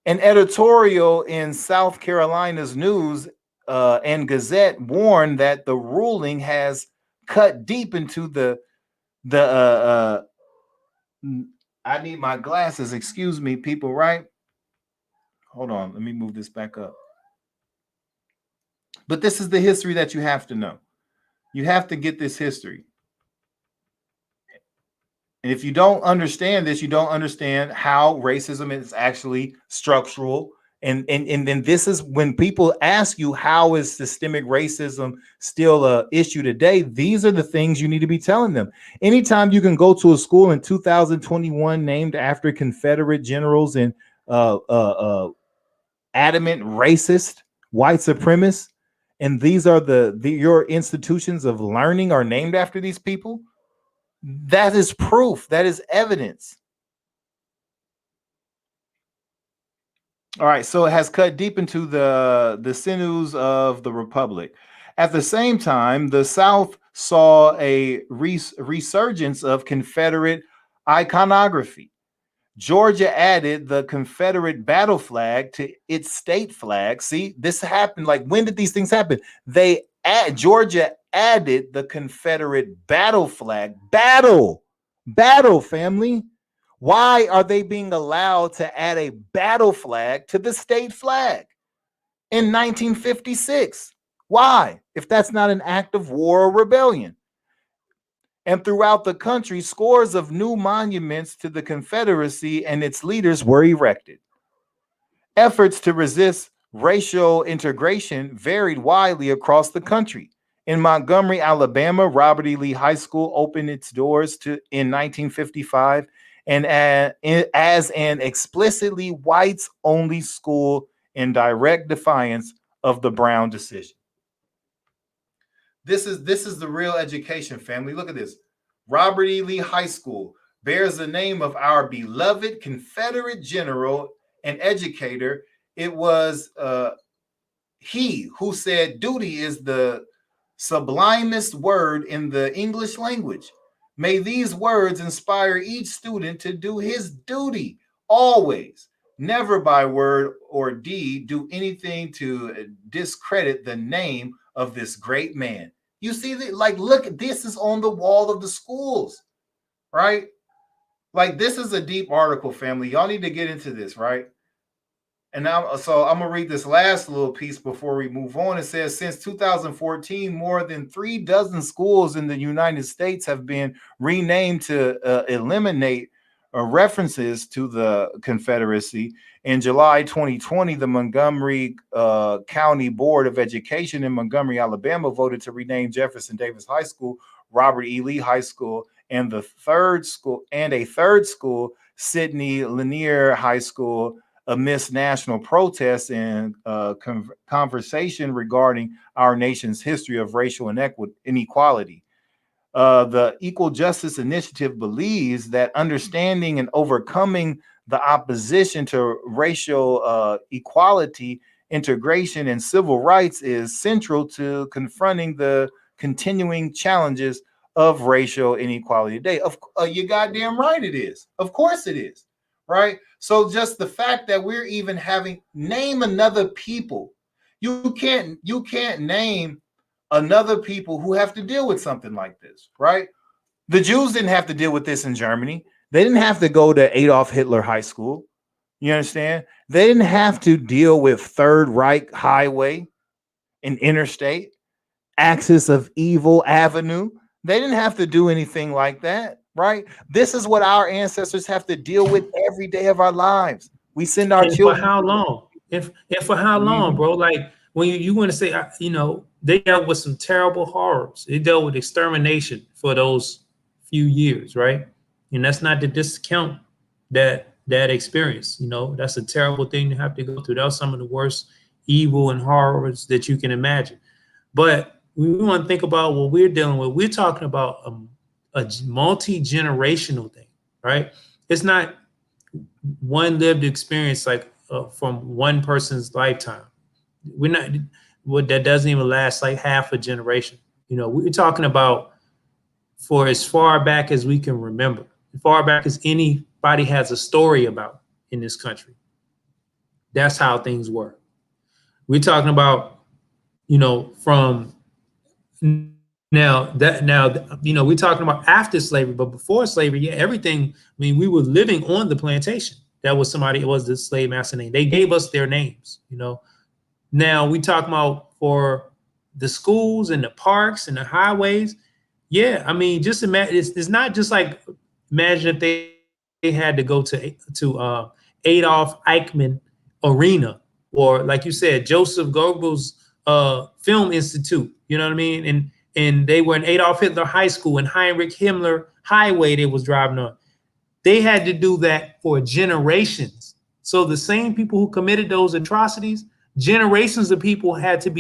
An editorial in South Carolina's News and Gazette warned that the ruling has cut deep into I need my glasses, excuse me, people, right? Hold on, let me move this back up. But this is the history that you have to know. You have to get this history. And if you don't understand this, you don't understand how racism is actually structural. And then this is when people ask you, how is systemic racism still an issue today? These are the things you need to be telling them. Anytime you can go to a school in 2021 named after Confederate generals and adamant racist white supremacists, and these are your institutions of learning are named after these people, that is proof, that is evidence. All right, so it has cut deep into the sinews of the Republic. At the same time, the South saw a resurgence of Confederate iconography. Georgia added the Confederate battle flag to its state flag. See, this happened. Like, when did these things happen? Georgia added the Confederate battle flag. Battle, family. Why are they being allowed to add a battle flag to the state flag in 1956? Why? If that's not an act of war or rebellion. And throughout the country, scores of new monuments to the Confederacy and its leaders were erected. Efforts to resist racial integration varied widely across the country. In Montgomery, Alabama, Robert E. Lee High School opened its doors in 1955 and as an explicitly whites-only school in direct defiance of the Brown decision. This is the real education, family. Look at this. Robert E. Lee High School bears the name of our beloved Confederate general and educator. It was he who said duty is the sublimest word in the English language. May these words inspire each student to do his duty always, never by word or deed do anything to discredit the name of this great man. You see, like, look, this is on the wall of the schools, right? Like, this is a deep article, family. Y'all need to get into this, right? And now, so I'm going to read this last little piece before we move on. It says, since 2014, more than 36 schools in the United States have been renamed to eliminate references to the Confederacy. In July 2020, the Montgomery County Board of Education in Montgomery, Alabama, voted to rename Jefferson Davis High School, Robert E. Lee High School, and a third school, Sidney Lanier High School, amidst national protests and conversation regarding our nation's history of racial inequality. The Equal Justice Initiative believes that understanding and overcoming the opposition to racial equality, integration, and civil rights is central to confronting the continuing challenges of racial inequality today. You goddamn right it is. Of course it is, right? So just the fact that we're even name another people. You can't name another people who have to deal with something like this, right? The Jews didn't have to deal with this in Germany. They didn't have to go to Adolf Hitler High School. You understand? They didn't have to deal with Third Reich Highway, an interstate, Axis of Evil Avenue. They didn't have to do anything like that, right? This is what our ancestors have to deal with every day of our lives. We send our children. For how long? And for how long, bro? Like, when you want to say, they dealt with some terrible horrors. They dealt with extermination for those few years, right? And that's not to discount that experience. That's a terrible thing to have to go through. That was some of the worst evil and horrors that you can imagine. But we want to think about what we're dealing with. We're talking about a multi-generational thing, right? It's not one lived experience like from one person's lifetime. We're not, that doesn't even last like half a generation. We're talking about for as far back as we can remember, as far back as anybody has a story about in this country. That's how things were. We're talking about, from now, we're talking about after slavery, but before slavery, yeah, everything. We were living on the plantation. That was it was the slave master name. They gave us their names, Now we talk about for the schools and the parks and the highways. Yeah, just imagine. It's not just like, imagine if they had to go to Adolf Eichmann Arena, or like you said, Joseph Goebbels Film Institute. You know what I mean? And they were in Adolph Hitler High School and Hinrich Himmler Highway they was driving on. They had to do that for generations. So the same people who committed those atrocities, generations of people had to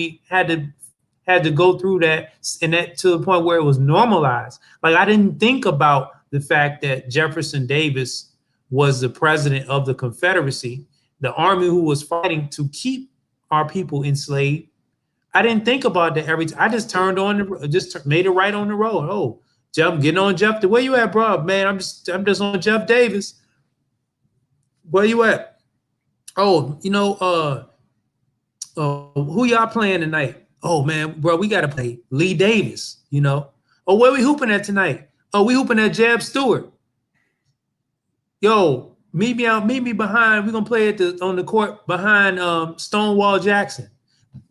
go through that, and that to the point where it was normalized. Like, I didn't think about the fact that Jefferson Davis was the president of the Confederacy, the army who was fighting to keep our people enslaved. I didn't think about that every time. I just made it right on the road. Oh, Jeff, getting on Jeff. Where you at, bro? Man, I'm just on Jeff Davis. Where you at? Oh, who y'all playing tonight? Oh man, bro, we gotta play Lee Davis. Oh, where we hooping at tonight? Oh, we hooping at Jeb Stewart. Yo, meet me behind. We're gonna play on the court behind Stonewall Jackson.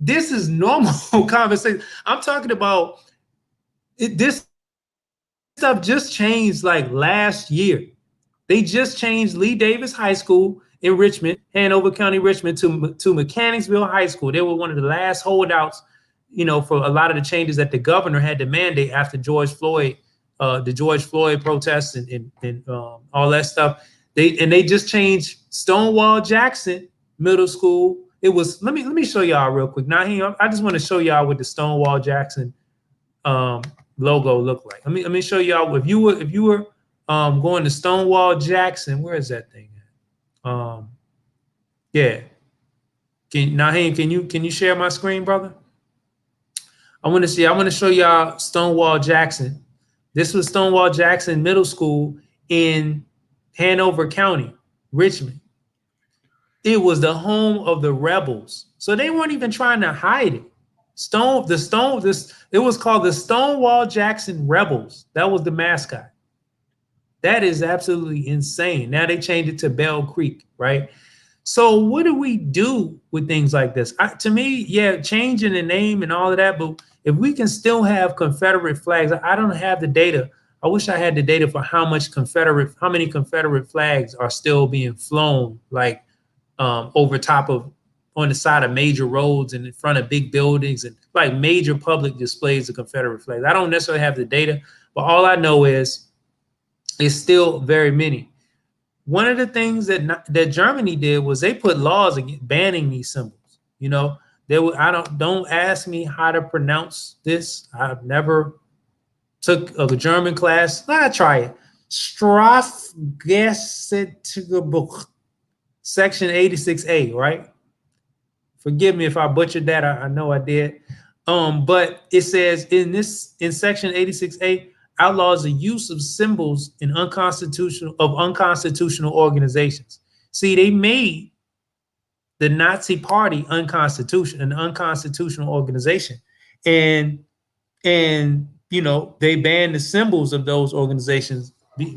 This is normal conversation. I'm talking about this stuff just changed like last year. They just changed Lee Davis High School in Richmond, Hanover County, Richmond, to Mechanicsville High School. They were one of the last holdouts, for a lot of the changes that the governor had to mandate after George Floyd, the George Floyd protests and all that stuff. They just changed Stonewall Jackson Middle School. It was let me show y'all real quick. Now, I just want to show y'all what the Stonewall Jackson logo looked like. Let me show y'all. If you were going to Stonewall Jackson, where is that thing at? Yeah. Naheem, can you share my screen, brother? I want to show y'all Stonewall Jackson. This was Stonewall Jackson Middle School in Hanover County, Richmond. It was the home of the rebels. So they weren't even trying to hide it. It was called the Stonewall Jackson Rebels. That was the mascot. That is absolutely insane. Now they changed it to Bell Creek, right? So what do we do with things like this? To me, yeah, changing the name and all of that, but if we can still have Confederate flags, I don't have the data. I wish I had the data for how many Confederate flags are still being flown, like over top of, on the side of major roads and in front of big buildings and like major public displays of Confederate flags. I don't necessarily have the data, but all I know is it's still very many. One of the things that Germany did was they put laws against banning these symbols. Don't ask me how to pronounce this. I've never took a German class. Try it. Strafgesetzbuch, section 86A, right? Forgive me if I butchered that. I know I did. But it says in section 86A, outlaws the use of symbols in unconstitutional organizations. See, they made the Nazi Party an unconstitutional organization, and they banned the symbols of those organizations.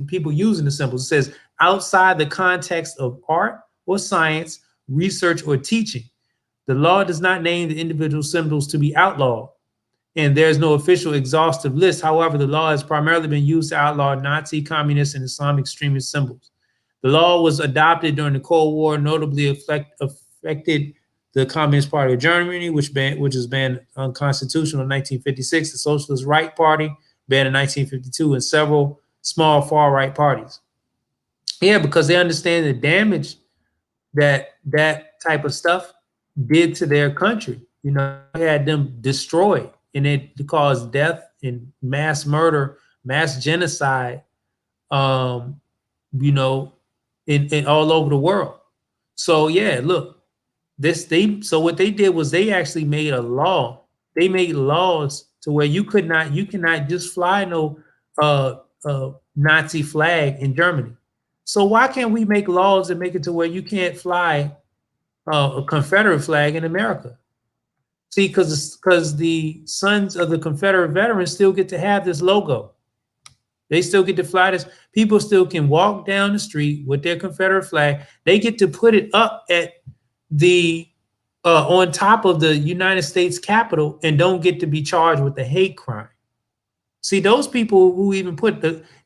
People using the symbols. It says outside the context of art or science, research or teaching. The law does not name the individual symbols to be outlawed, and there's no official exhaustive list. However, the law has primarily been used to outlaw Nazi, communist, and Islamic extremist symbols. The law was adopted during the Cold War, notably affected the Communist Party of Germany, which was banned unconstitutional in 1956, the Socialist Right Party, banned in 1952, and several small far-right parties. Yeah, because they understand the damage that type of stuff did to their country. They had them destroyed, and it caused death and mass murder, mass genocide, in all over the world. So yeah, look, so what they did was they actually made a law. They made laws to where you cannot just fly no Nazi flag in Germany. So why can't we make laws that make it to where you can't fly a Confederate flag in America? See, because the sons of the Confederate veterans still get to have this logo. They still get to fly this. People still can walk down the street with their Confederate flag. They get to put it up at on top of the United States Capitol and don't get to be charged with a hate crime. See, those people who even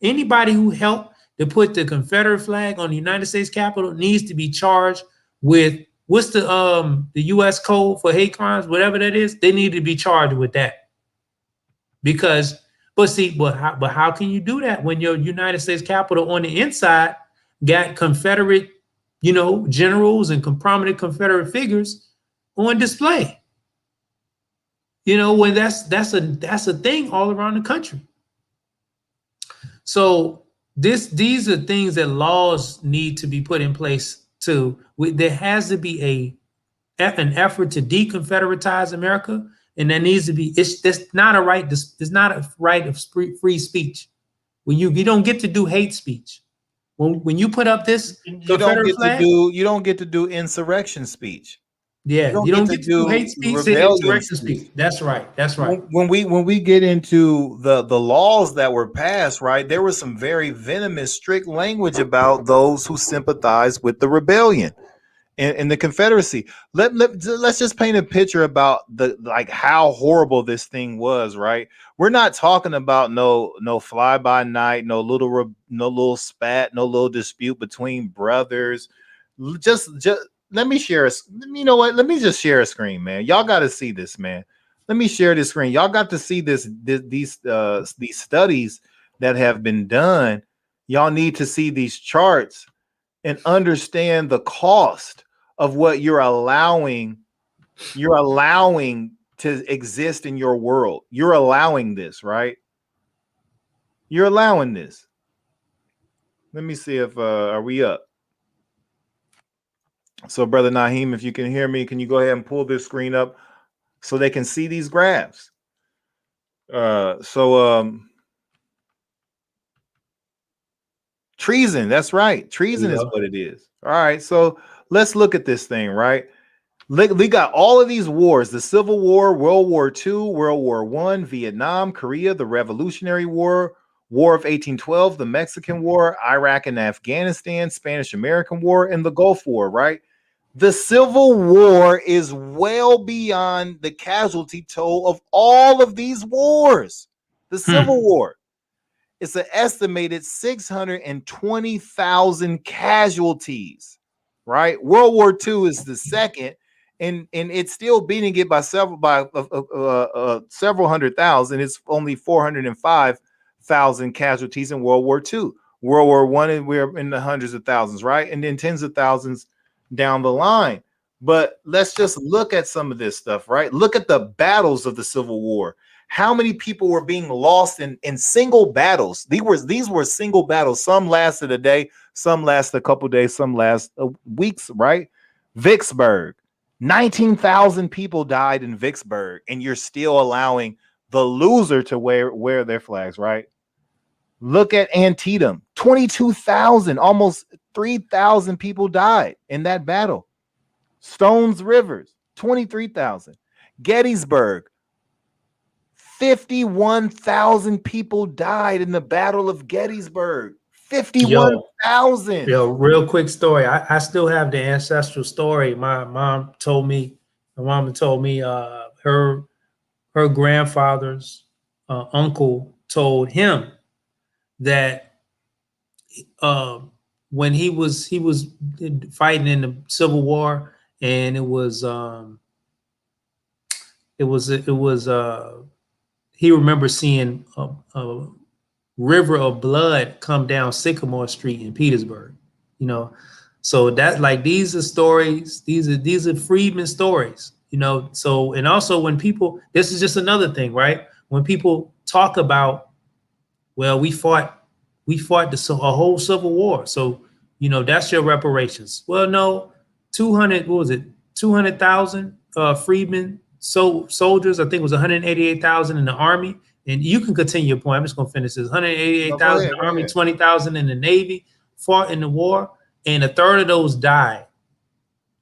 anybody who helped to put the Confederate flag on the United States Capitol needs to be charged with, what's the U.S. code for hate crimes, whatever that is. They need to be charged with that. But how can you do that when your United States Capitol on the inside got Confederate, generals and prominent Confederate figures on display? When that's a thing all around the country. So these are things that laws need to be put in place too. There has to be an effort to de-confederatize America, and there needs to be. That's not a right. It's not a right of free speech. When you don't get to do hate speech. When you put up this you don't get to do insurrection speech. Yeah, don't you don't get to get to do do hate speech and rebellion insurrection speech. speech. That's right. That's right. When we get into the laws that were passed, right, there was some very venomous, strict language about those who sympathize with the rebellion in the Confederacy. Let's just paint a picture about the like how horrible this thing was, right? We're not talking about no fly by night, no little spat, no little dispute between brothers. Just let me share you know what? Let me just share a screen, man. Y'all got to see this, man. Let me share this screen. Y'all got to see these studies that have been done. Y'all need to see these charts and understand the cost of what you're allowing to exist in your world. You're allowing this, right? You're allowing this. Let me see if are we up? So, Brother Naheem, if you can hear me, can you go ahead and pull this screen up so they can see these graphs? Treason, that's right. Treason is what it is. All right, so let's look at this thing, right? We got all of these wars: the Civil War, World War II, World War I, Vietnam, Korea, the Revolutionary War, War of 1812, the Mexican War, Iraq and Afghanistan, Spanish-American War, and the Gulf War, right? The Civil War is well beyond the casualty toll of all of these wars. The Civil War. It's an estimated 620,000 casualties, right? World War II is the second, and it's still beating it by several hundred thousand. It's only 405,000 casualties in World War II. World War I, we're in the hundreds of thousands, right? And then tens of thousands down the line. But let's just look at some of this stuff, right? Look at the battles of the Civil War. How many people were being lost in single battles? These were single battles. Some lasted a day, some lasted a couple days, some last weeks, right? Vicksburg, 19,000 people died in Vicksburg, and you're still allowing the loser to wear their flags, right? Look at Antietam, 22,000, almost 3,000 people died in that battle. Stones Rivers, 23,000. Gettysburg, 51,000 people died in the Battle of Gettysburg. 51,000. Yo, real quick story. I still have the ancestral story. My mom told me. Her grandfather's uncle told him that when he was fighting in the Civil War, and it was he remembers seeing a river of blood come down Sycamore Street in Petersburg. You know, so that, like, these are stories. These are Freedmen stories. You know, so, and also when people, this is just another thing, right? When people talk about, well, we fought a whole Civil War, so, you know, that's your reparations. Well, no, 200,000 freedmen, soldiers. I think it was 188,000 in the Army. And you can continue your point. I'm just going to finish this. 188,000 in the Army, 20,000 in the Navy, fought in the war, and a third of those died.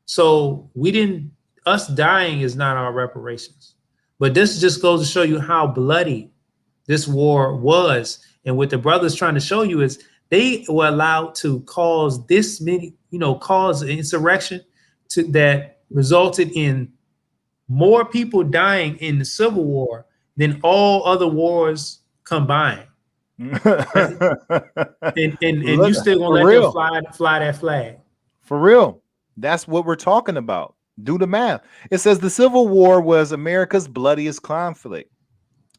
So us dying is not our reparations. But this just goes to show you how bloody this war was. And what the brother's trying to show you is they were allowed to cause this many, cause an insurrection that resulted in more people dying in the Civil War than all other wars combined. and you still gonna let them fly that flag. For real. That's what we're talking about. Do the math. It says the Civil War was America's bloodiest conflict.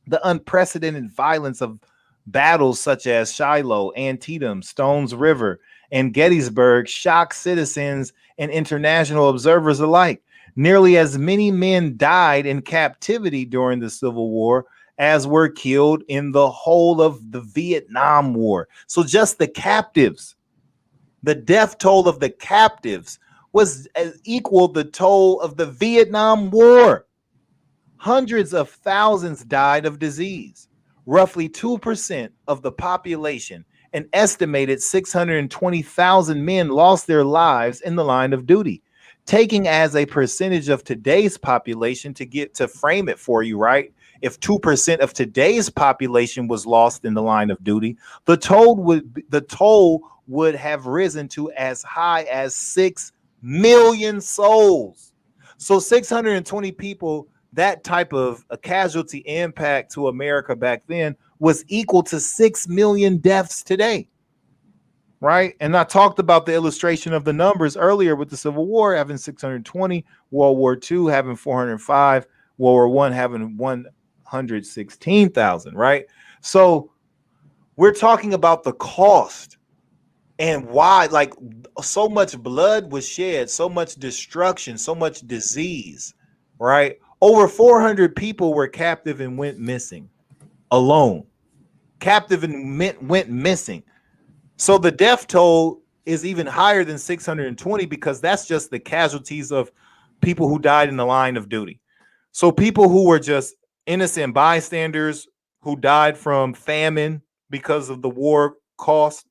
The unprecedented violence of battles such as Shiloh, Antietam, Stones River, and Gettysburg shocked citizens and international observers alike. Nearly as many men died in captivity during the Civil War as were killed in the whole of the Vietnam War. So just the captives, the death toll of the captives was equal the toll of the Vietnam War. Hundreds of thousands died of disease. Roughly 2% of the population, an estimated 620,000 men, lost their lives in the line of duty. taking as a percentage of today's population to frame it for you, right? If 2% of today's population was lost in the line of duty, the toll would have risen to as high as 6 million souls. So 620 people, that type of a casualty impact to America back then was equal to 6 million deaths today. Right. And I talked about the illustration of the numbers earlier with the Civil War having 620, World War II having 405, World War I having 116,000. Right. So we're talking about the cost and why, like, so much blood was shed, so much destruction, so much disease. Right. Over 400 people were captive and went missing alone. Captive and went missing. So the death toll is even higher than 620 because that's just the casualties of people who died in the line of duty. So people who were just innocent bystanders who died from famine because of the war cost,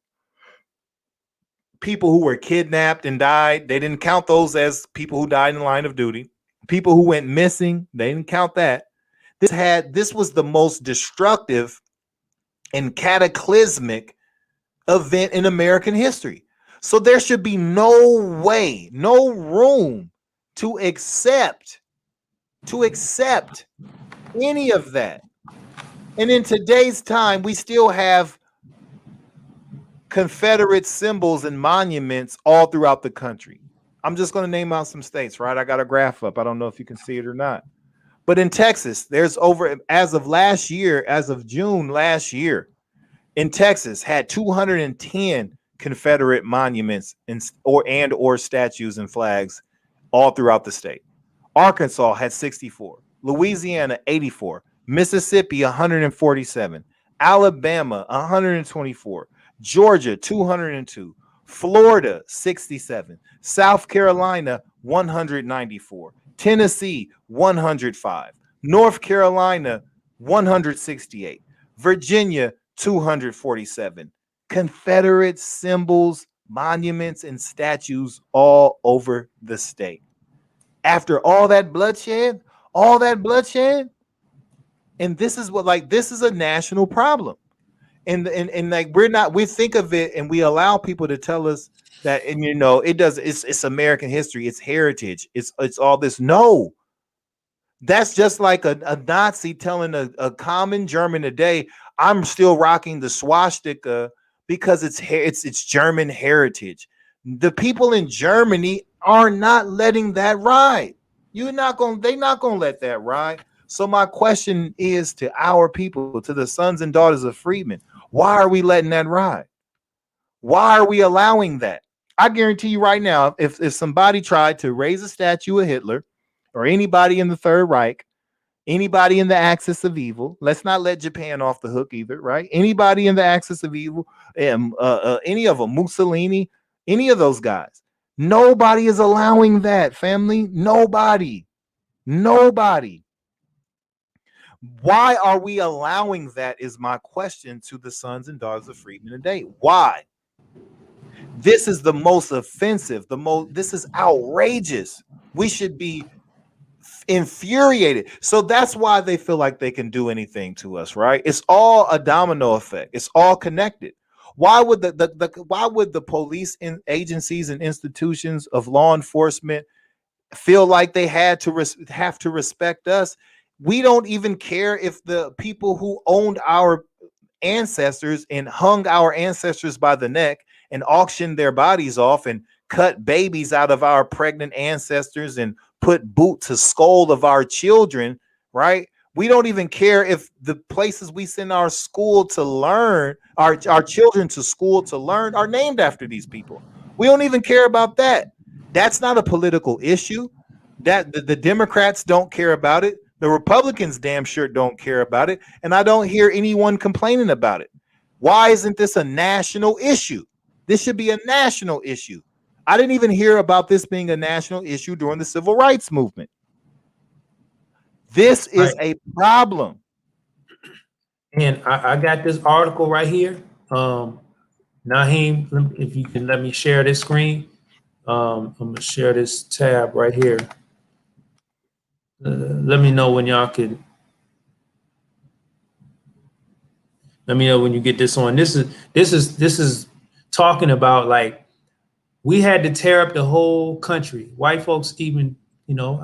people who were kidnapped and died, they didn't count those as people who died in the line of duty. People who went missing, they didn't count that. This was the most destructive and cataclysmic event in American history. So there should be no way, no room to accept any of that. And in today's time, we still have Confederate symbols and monuments all throughout the country. I'm just going to name out some states, right? I got a graph up. I don't know if you can see it or not. But in Texas, there's as of June last year, in Texas, had 210 Confederate monuments or statues and flags all throughout the state. Arkansas had 64, Louisiana 84, Mississippi 147, Alabama 124, Georgia 202, Florida 67, South Carolina 194, Tennessee 105, North Carolina 168, Virginia 247. Confederate symbols, monuments, and statues all over the state. After all that bloodshed, and this is a national problem. And like we think of it and we allow people to tell us that, and it's American history, it's heritage, it's all this. No. That's just like a Nazi telling a common German today, I'm still rocking the swastika because it's German heritage. The people in Germany are not letting that ride. They're not gonna let that ride. So my question is to our people, to the sons and daughters of freedmen, why are we letting that ride? Why are we allowing that? I guarantee you right now, if somebody tried to raise a statue of Hitler or anybody in the Third Reich, anybody in the axis of evil, let's not let Japan off the hook either, right? Anybody in the axis of evil, any of them, Mussolini, any of those guys, nobody is allowing that, family. Nobody. Why are we allowing that is my question to the sons and daughters of freedmen today. Why? This is the most offensive, this is outrageous. We should be infuriated. So that's why they feel like they can do anything to us, right? It's all a domino effect. It's all connected. Why would the police agencies and institutions of law enforcement feel like they have to respect us? We don't even care if the people who owned our ancestors and hung our ancestors by the neck and auctioned their bodies off and cut babies out of our pregnant ancestors and put boot to skull of our children, right? We don't even care if the places we send our school to learn, our children to school to learn, are named after these people. We don't even care about that. That's not a political issue. That the Democrats don't care about it. The Republicans damn sure don't care about it. And I don't hear anyone complaining about it. Why isn't this a national issue? This should be a national issue. I didn't even hear about this being a national issue during the civil rights movement. This is a problem. And I got this article right here. Naheem, if you can let me share this screen. I'm gonna share this tab right here. Let me know when y'all could. Let me know when you get this on. This is talking about, like, we had to tear up the whole country. White folks, even, you know,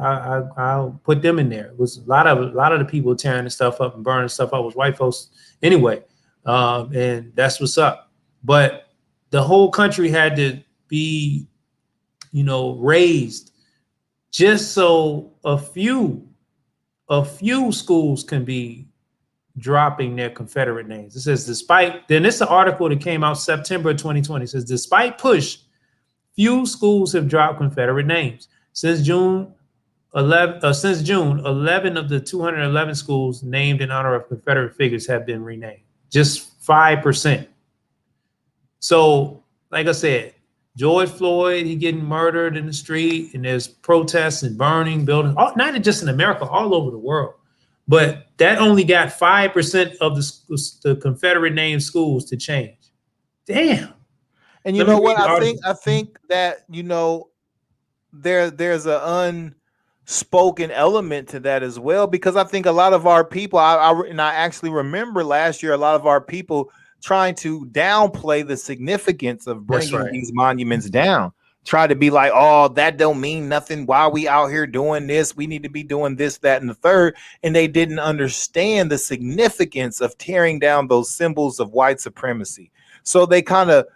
I'll put them in there. It was a lot of the people tearing the stuff up and burning stuff up was white folks anyway, and that's what's up. But the whole country had to be, you know, raised just so a few schools can be dropping their Confederate names. It says, despite, then this is an article that came out September 2020. It says, despite push, few schools have dropped Confederate names. Since June 11 of the 211 schools named in honor of Confederate figures have been renamed. Just 5%. So, like I said, George Floyd, he getting murdered in the street, and there's protests and burning buildings, not just in America, all over the world. But that only got 5% of the Confederate named schools to change. Damn. And you know what? I think that, you know, there's an unspoken element to that as well, because I think a lot of our people, I actually remember last year, a lot of our people trying to downplay the significance of bringing these monuments down. Try to be like, oh, that don't mean nothing. Why are we out here doing this? We need to be doing this, that, and the third. And they didn't understand the significance of tearing down those symbols of white supremacy. So they kind of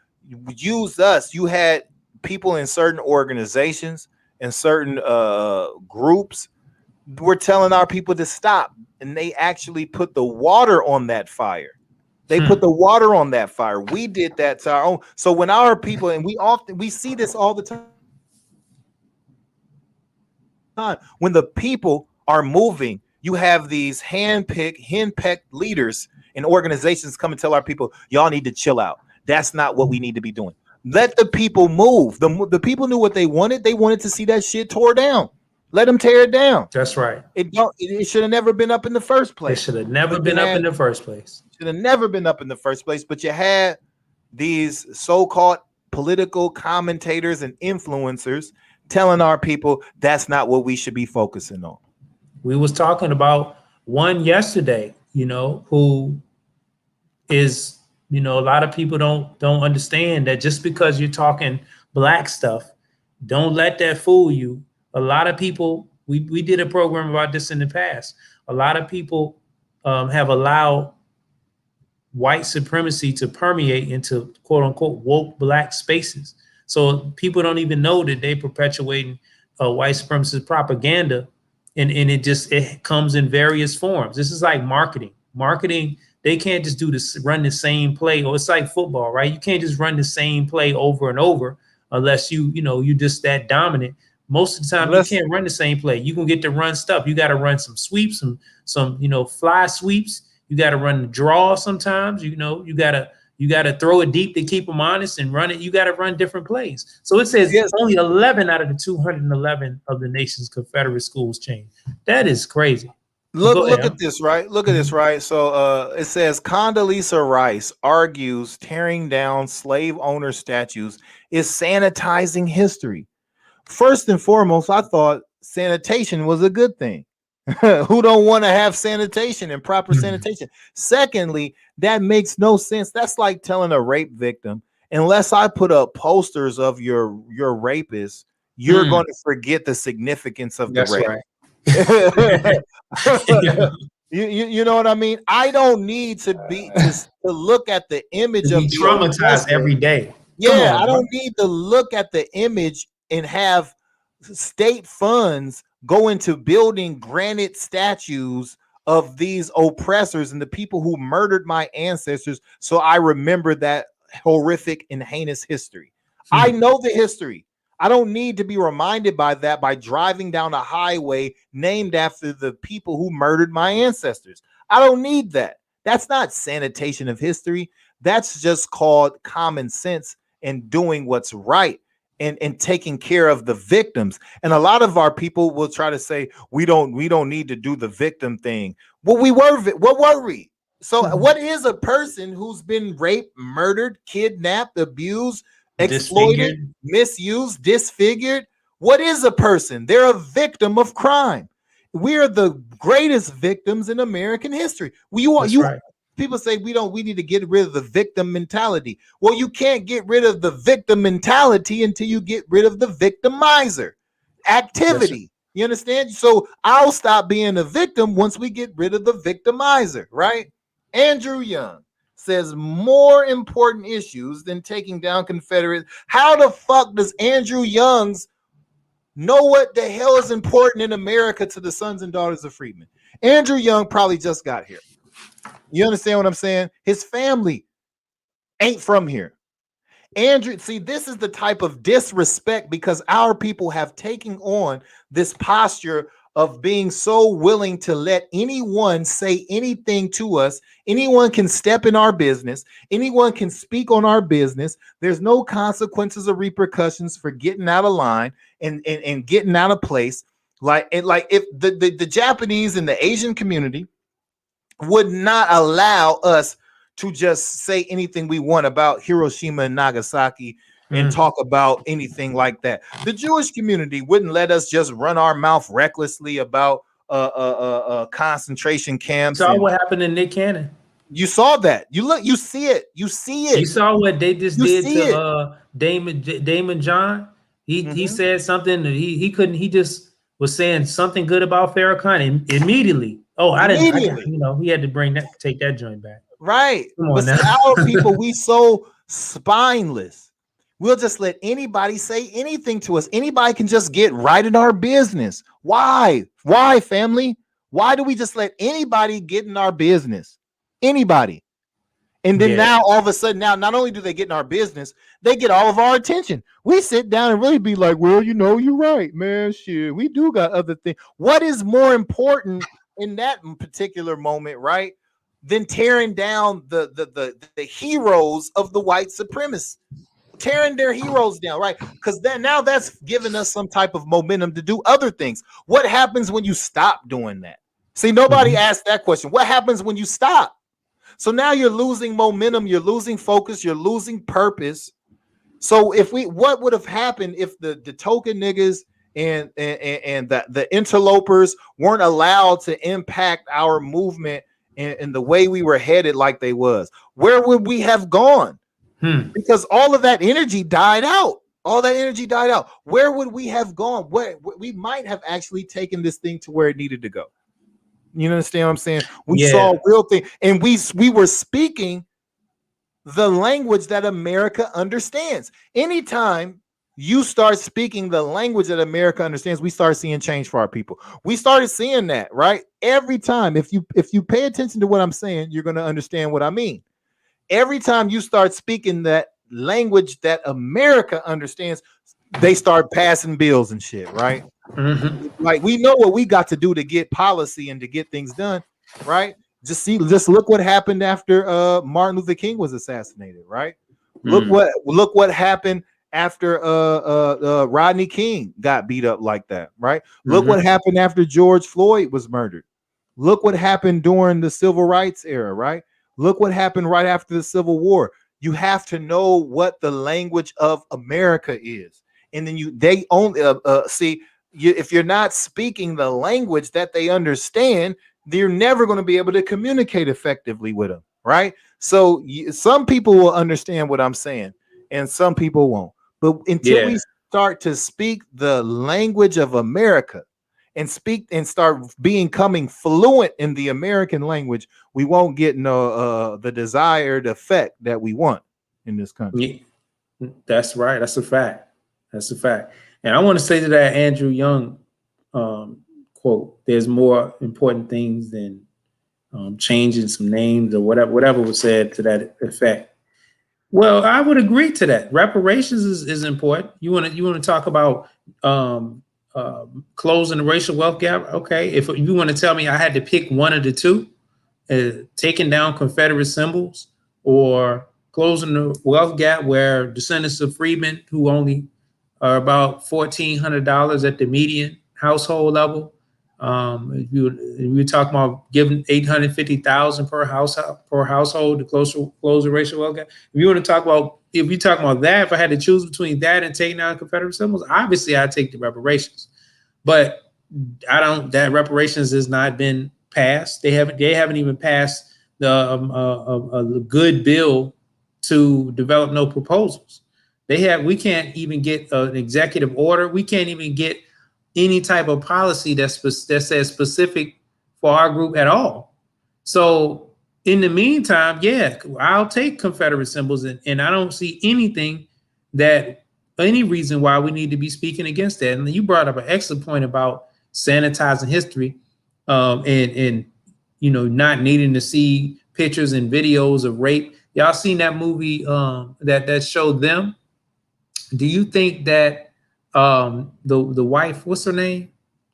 used us. You had people in certain organizations and certain groups were telling our people to stop. And they actually put the water on that fire. They put the water on that fire. We did that to our own. So when our people, and we see this all the time, when the people are moving, you have these henpecked leaders and organizations come and tell our people, y'all need to chill out. That's not what we need to be doing. Let the people move. The people knew what they wanted. They wanted to see that shit tore down. Let them tear it down. That's right. It should have never been up in the first place. It should have never been up in the first place. Should have never been up in the first place. But you had these so-called political commentators and influencers telling our people that's not what we should be focusing on. We was talking about one yesterday, you know, who is, you know, a lot of people don't understand that just because you're talking black stuff, don't let that fool you. A lot of people, we did a program about this in the past. A lot of people have allowed white supremacy to permeate into quote unquote woke black spaces. So people don't even know that they perpetuating white supremacist propaganda, and it comes in various forms. This is like marketing. Marketing, they can't just run the same play, or it's like football, right? You can't just run the same play over and over unless you just that dominant. Most of the time, you can't run the same play. You can get to run stuff. You got to run some sweeps, some fly sweeps. You got to run the draw sometimes. You got to throw it deep to keep them honest and run it. You got to run different plays. So it says only 11 out of the 211 of the nation's Confederate schools changed. That is crazy. Look at this, right? Look at this, right? So it says Condoleezza Rice argues tearing down slave owner statues is sanitizing history. First and foremost, I thought sanitation was a good thing. Who don't want to have sanitation and proper sanitation? Secondly, that makes no sense. That's like telling a rape victim, unless I put up posters of your rapist, you're going to forget the significance of the rape. Right. You know what I mean? I don't need to look at the image of traumatized every day. Yeah, I don't need to look at the image and have state funds go into building granite statues of these oppressors and the people who murdered my ancestors. So I remember that horrific and heinous history. I know the history. I don't need to be reminded by that by driving down a highway named after the people who murdered my ancestors. I don't need that. That's not sanitation of history. That's just called common sense and doing what's right. And taking care of the victims. And a lot of our people will try to say, we don't need to do the victim thing. Well, what were we? So what is a person who's been raped, murdered, kidnapped, abused, exploited, Disfigured. misused, disfigured. What is a person? They're a victim of crime. We are the greatest victims in American history. That's right. People say we need to get rid of the victim mentality. Well, you can't get rid of the victim mentality until you get rid of the victimizer activity. You understand? So I'll stop being a victim once we get rid of the victimizer, right? Andrew Young says more important issues than taking down Confederates. How the fuck does Andrew Young's know what the hell is important in America to the sons and daughters of freedmen? Andrew Young probably just got here. You understand what I'm saying? His family ain't from here. Andrew, see, this is the type of disrespect because our people have taken on this posture of being so willing to let anyone say anything to us. Anyone can step in our business. Anyone can speak on our business. There's no consequences or repercussions for getting out of line and getting out of place. Like if the Japanese and the Asian community would not allow us to just say anything we want about Hiroshima and Nagasaki and talk about anything like that. The Jewish community wouldn't let us just run our mouth recklessly about concentration camps. Saw what happened to Nick Cannon. You saw that. You see it. You saw what they just did to Damon John. He said something that he couldn't. He just was saying something good about Farrakhan immediately. Oh, he had to take that joint back. Right. But see, our people, we so spineless. We'll just let anybody say anything to us. Anybody can just get right in our business. Why? Why, family? Why do we just let anybody get in our business? Anybody. And then now all of a sudden, now not only do they get in our business, they get all of our attention. We sit down and really be like, well, you're right, man. Shit, we do got other things. What is more important in that particular moment, right, than tearing down the heroes of the white supremacists, tearing their heroes down, right? Because then now that's given us some type of momentum to do other things. What happens when you stop doing that? See, nobody asked that question. What happens when you stop? So now you're losing momentum, you're losing focus, you're losing purpose. So what would have happened if the token niggas and the interlopers weren't allowed to impact our movement and the way we were headed like they was? Where would we have gone? Because all of that energy died out. All that energy died out. Where would we have gone? Where we might have actually taken this thing to where it needed to go. You understand what I'm saying? We saw real thing, and we were speaking the language that America understands. Anytime you start speaking the language that America understands, we start seeing change for our people. We started seeing that, right? Every time, if you pay attention to what I'm saying, you're going to understand what I mean. Every time you start speaking that language that America understands, they start passing bills and shit, right? Like, we know what we got to do to get policy and to get things done, right? Just look what happened after Martin Luther King was assassinated, right? Look what happened after Rodney King got beat up like that, right? Look what happened after George Floyd was murdered. Look what happened during the civil rights era, right? Look what happened right after the Civil War. You have to know what the language of America is, and then they only see. If you're not speaking the language that they understand, you're never going to be able to communicate effectively with them, right? So some people will understand what I'm saying, and some people won't. But until we start to speak the language of America and start becoming fluent in the American language, we won't get the desired effect that we want in this country. That's right. That's a fact. That's a fact. And I want to say to that Andrew Young quote, there's more important things than changing some names or whatever was said to that effect. Well, I would agree to that. Reparations is important. You want to talk about closing the racial wealth gap? Okay. If you want to tell me I had to pick one of the two, taking down Confederate symbols or closing the wealth gap where descendants of freedmen who only are about $1,400 at the median household level. If you talk about giving $850,000 per household to close the racial wealth gap. If you want to talk about if you talk about that, if I had to choose between that and taking down Confederate symbols, obviously I'd take the reparations. But I don't. That reparations has not been passed. They haven't even passed the a good bill to develop no proposals. We can't even get an executive order. We can't even get any type of policy that says specific for our group at all. So in the meantime, yeah, I'll take Confederate symbols, and I don't see any reason why we need to be speaking against that. And you brought up an excellent point about sanitizing history, and not needing to see pictures and videos of rape. Y'all seen that movie that showed them? Do you think that the wife, what's her name?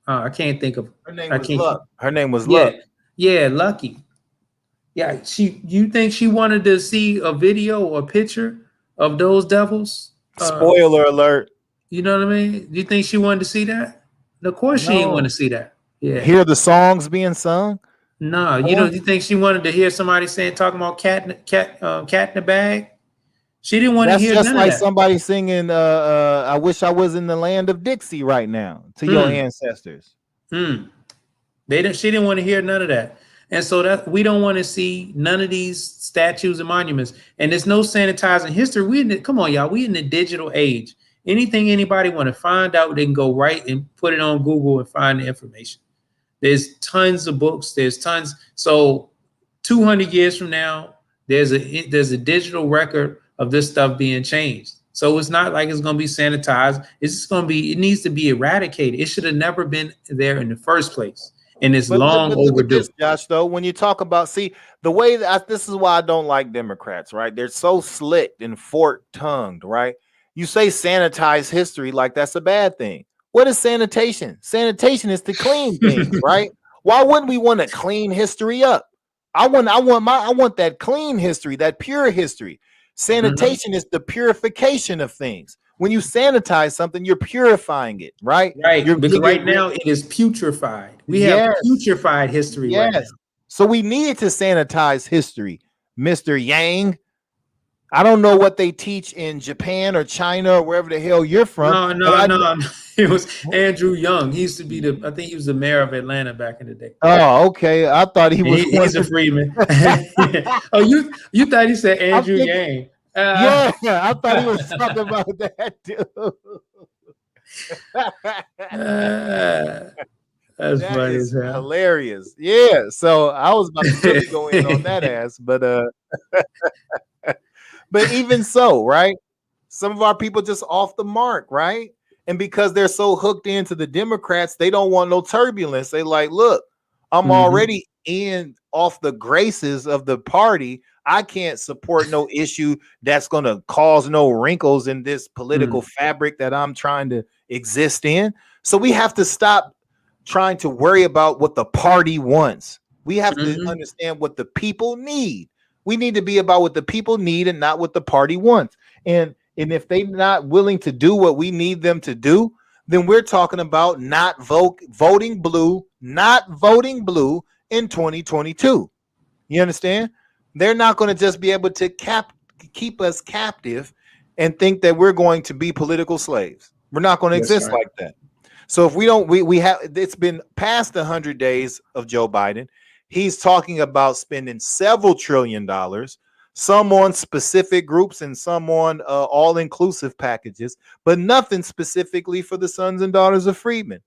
I can't think of her name. Her name was yeah, Luck. Yeah, Lucky. Yeah, you think she wanted to see a video or a picture of those devils? Spoiler alert. You know what I mean? Do you think she wanted to see that? Of course she didn't want to see that. Yeah. Hear the songs being sung? No, you think she wanted to hear somebody talking about cat in the bag? She didn't want to hear just none like of that. Somebody singing I wish I was in the land of Dixie right now to your ancestors. She didn't want to hear none of that. And so that we don't want to see none of these statues and monuments. And there's no sanitizing history. Come on, y'all. We in the digital age. Anything anybody want to find out, they can go right and put it on Google and find the information. There's tons of books. There's tons. So 200 years from now, there's a digital record of this stuff being changed. So it's not like it's going to be sanitized. It's just going to be, it needs to be eradicated. It should have never been there in the first place. And it's long overdue. This, Josh, though, when you talk about, the way that this is why I don't like Democrats, right? They're so slick and fork-tongued, right? You say sanitize history like that's a bad thing. What is sanitation? Sanitation is to clean things, right? Why wouldn't we want to clean history up? I want that clean history, that pure history. Sanitation is the purification of things. When you sanitize something, you're purifying it, right? Right. Because right now it is putrefied. We have putrefied history right now. So we needed to sanitize history, Mr. Yang. I don't know what they teach in Japan or China or wherever the hell you're from. No. It was Andrew Young. He used to be I think he was the mayor of Atlanta back in the day. Oh, okay. I thought he's a Freedman. Oh, you thought he said Andrew Yang. Yeah, I thought he was talking about that too. That's funny as hell. Hilarious. Yeah. So I was about to really go in on that ass, but but even so, right? Some of our people just off the mark, right? And because they're so hooked into the Democrats, they don't want no turbulence. They like, look, I'm already off the graces of the party. I can't support no issue that's going to cause no wrinkles in this political fabric that I'm trying to exist in. So we have to stop trying to worry about what the party wants. We have to understand what the people need. We need to be about what the people need and not what the party wants. And if they're not willing to do what we need them to do, then we're talking about not voting blue in 2022. You understand? They're not going to just be able to keep us captive and think that we're going to be political slaves. We're not going to exist like that. So if we don't, we have, it's been past 100 days of Joe Biden. He's talking about spending several $1 trillion, some on specific groups and some on all-inclusive packages, but nothing specifically for the sons and daughters of freedmen.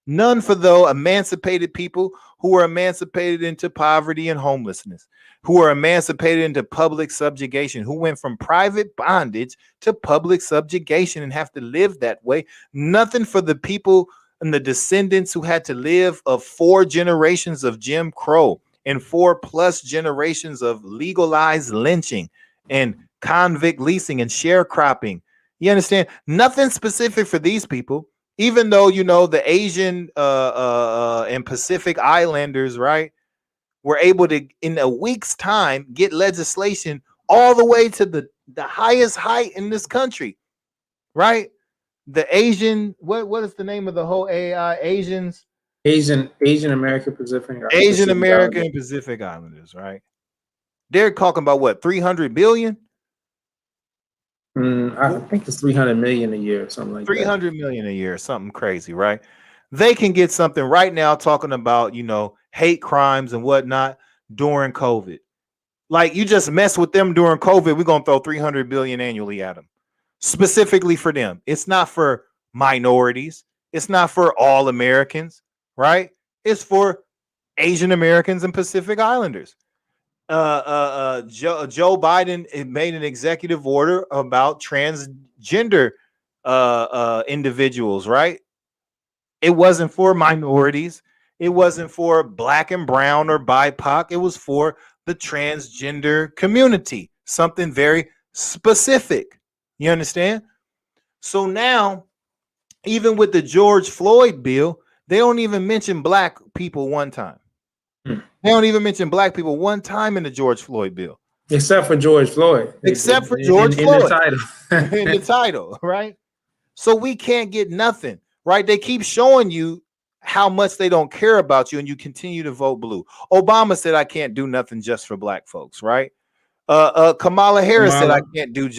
None for the emancipated people who are emancipated into poverty and homelessness, who are emancipated into public subjugation, who went from private bondage to public subjugation and have to live that way. Nothing for the people and the descendants who had to live of 4 generations of Jim Crow and 4+ generations of legalized lynching and convict leasing and sharecropping. You understand? Nothing specific for these people. Even though, you know, the Asian and Pacific Islanders, right, were able to, in a week's time, get legislation all the way to the highest height in this country, right? The Asian, what is the name of the whole AI? Asian American Pacific. Asian American and Pacific Islanders, right? They're talking about what, 300 billion? I think it's 300 million a year or something like that. 300 million a year, something crazy, right? They can get something right now talking about, hate crimes and whatnot during COVID. Like, you just mess with them during COVID, we're going to throw 300 billion annually at them. Specifically for them. It's not for minorities. It's not for all Americans, right? It's for Asian Americans and Pacific Islanders. Joe Biden made an executive order about transgender individuals, right? It wasn't for minorities. It wasn't for black and brown or BIPOC. It was for the transgender community, something very specific. You understand? So now, even with the George Floyd bill, they don't even mention black people one time. They don't even mention black people one time in the George Floyd bill. Except for George Floyd. Except for George Floyd. In the title. In the title, right? So we can't get nothing, right? They keep showing you how much they don't care about you, and you continue to vote blue. Obama said, I can't do nothing just for black folks, right? Kamala Harris said, I can't do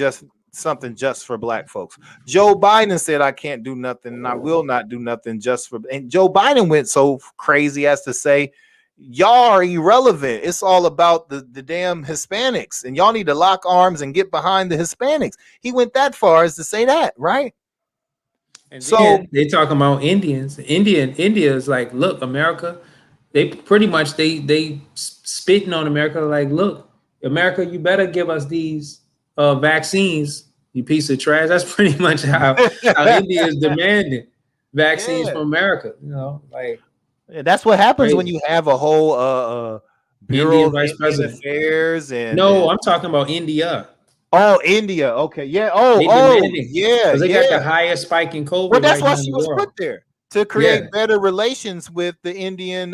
something just for black folks. Joe Biden said, I can't do nothing, and I will not do nothing just for. And Joe Biden went so crazy as to say, y'all are irrelevant. It's all about the damn Hispanics, and y'all need to lock arms and get behind the Hispanics. He went that far as to say that, right? And so they talking about Indians. India is like, look, America. They pretty much they spitting on America. Like, look, America, you better give us these vaccines, you piece of trash. That's pretty much how India is demanding vaccines from America. That's what happens when you have a whole Bureau of Vice President Affairs and I'm talking about India. Oh, India. Okay. Yeah. Yeah. They got the highest spike in COVID. Well, that's why she was put there, to create better relations with the Indian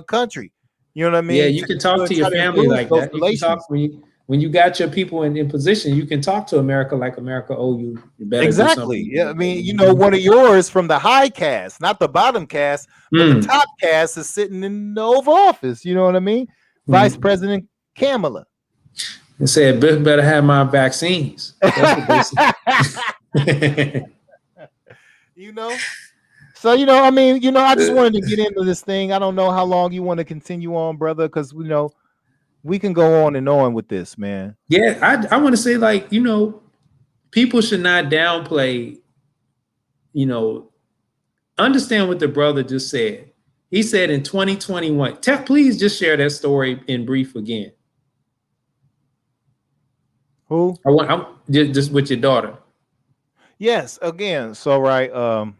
country. You know what I mean? Yeah, you can talk to your family like that. You can talk when you got your people in position. You can talk to America like America owe you. You better exactly. Yeah, I mean, one of yours from the high caste, not the bottom caste, but the top caste is sitting in the Oval Office. You know what I mean? Vice President Kamala. And said, better have my vaccines. That's what they said. So, I mean, I just wanted to get into this thing. I don't know how long you want to continue on, brother, because, we can go on and on with this, man. Yeah, I want to say, like, people should not downplay, understand what the brother just said. He said in 2021, please just share that story in brief again. Who? I'm just with your daughter. Yes, again. So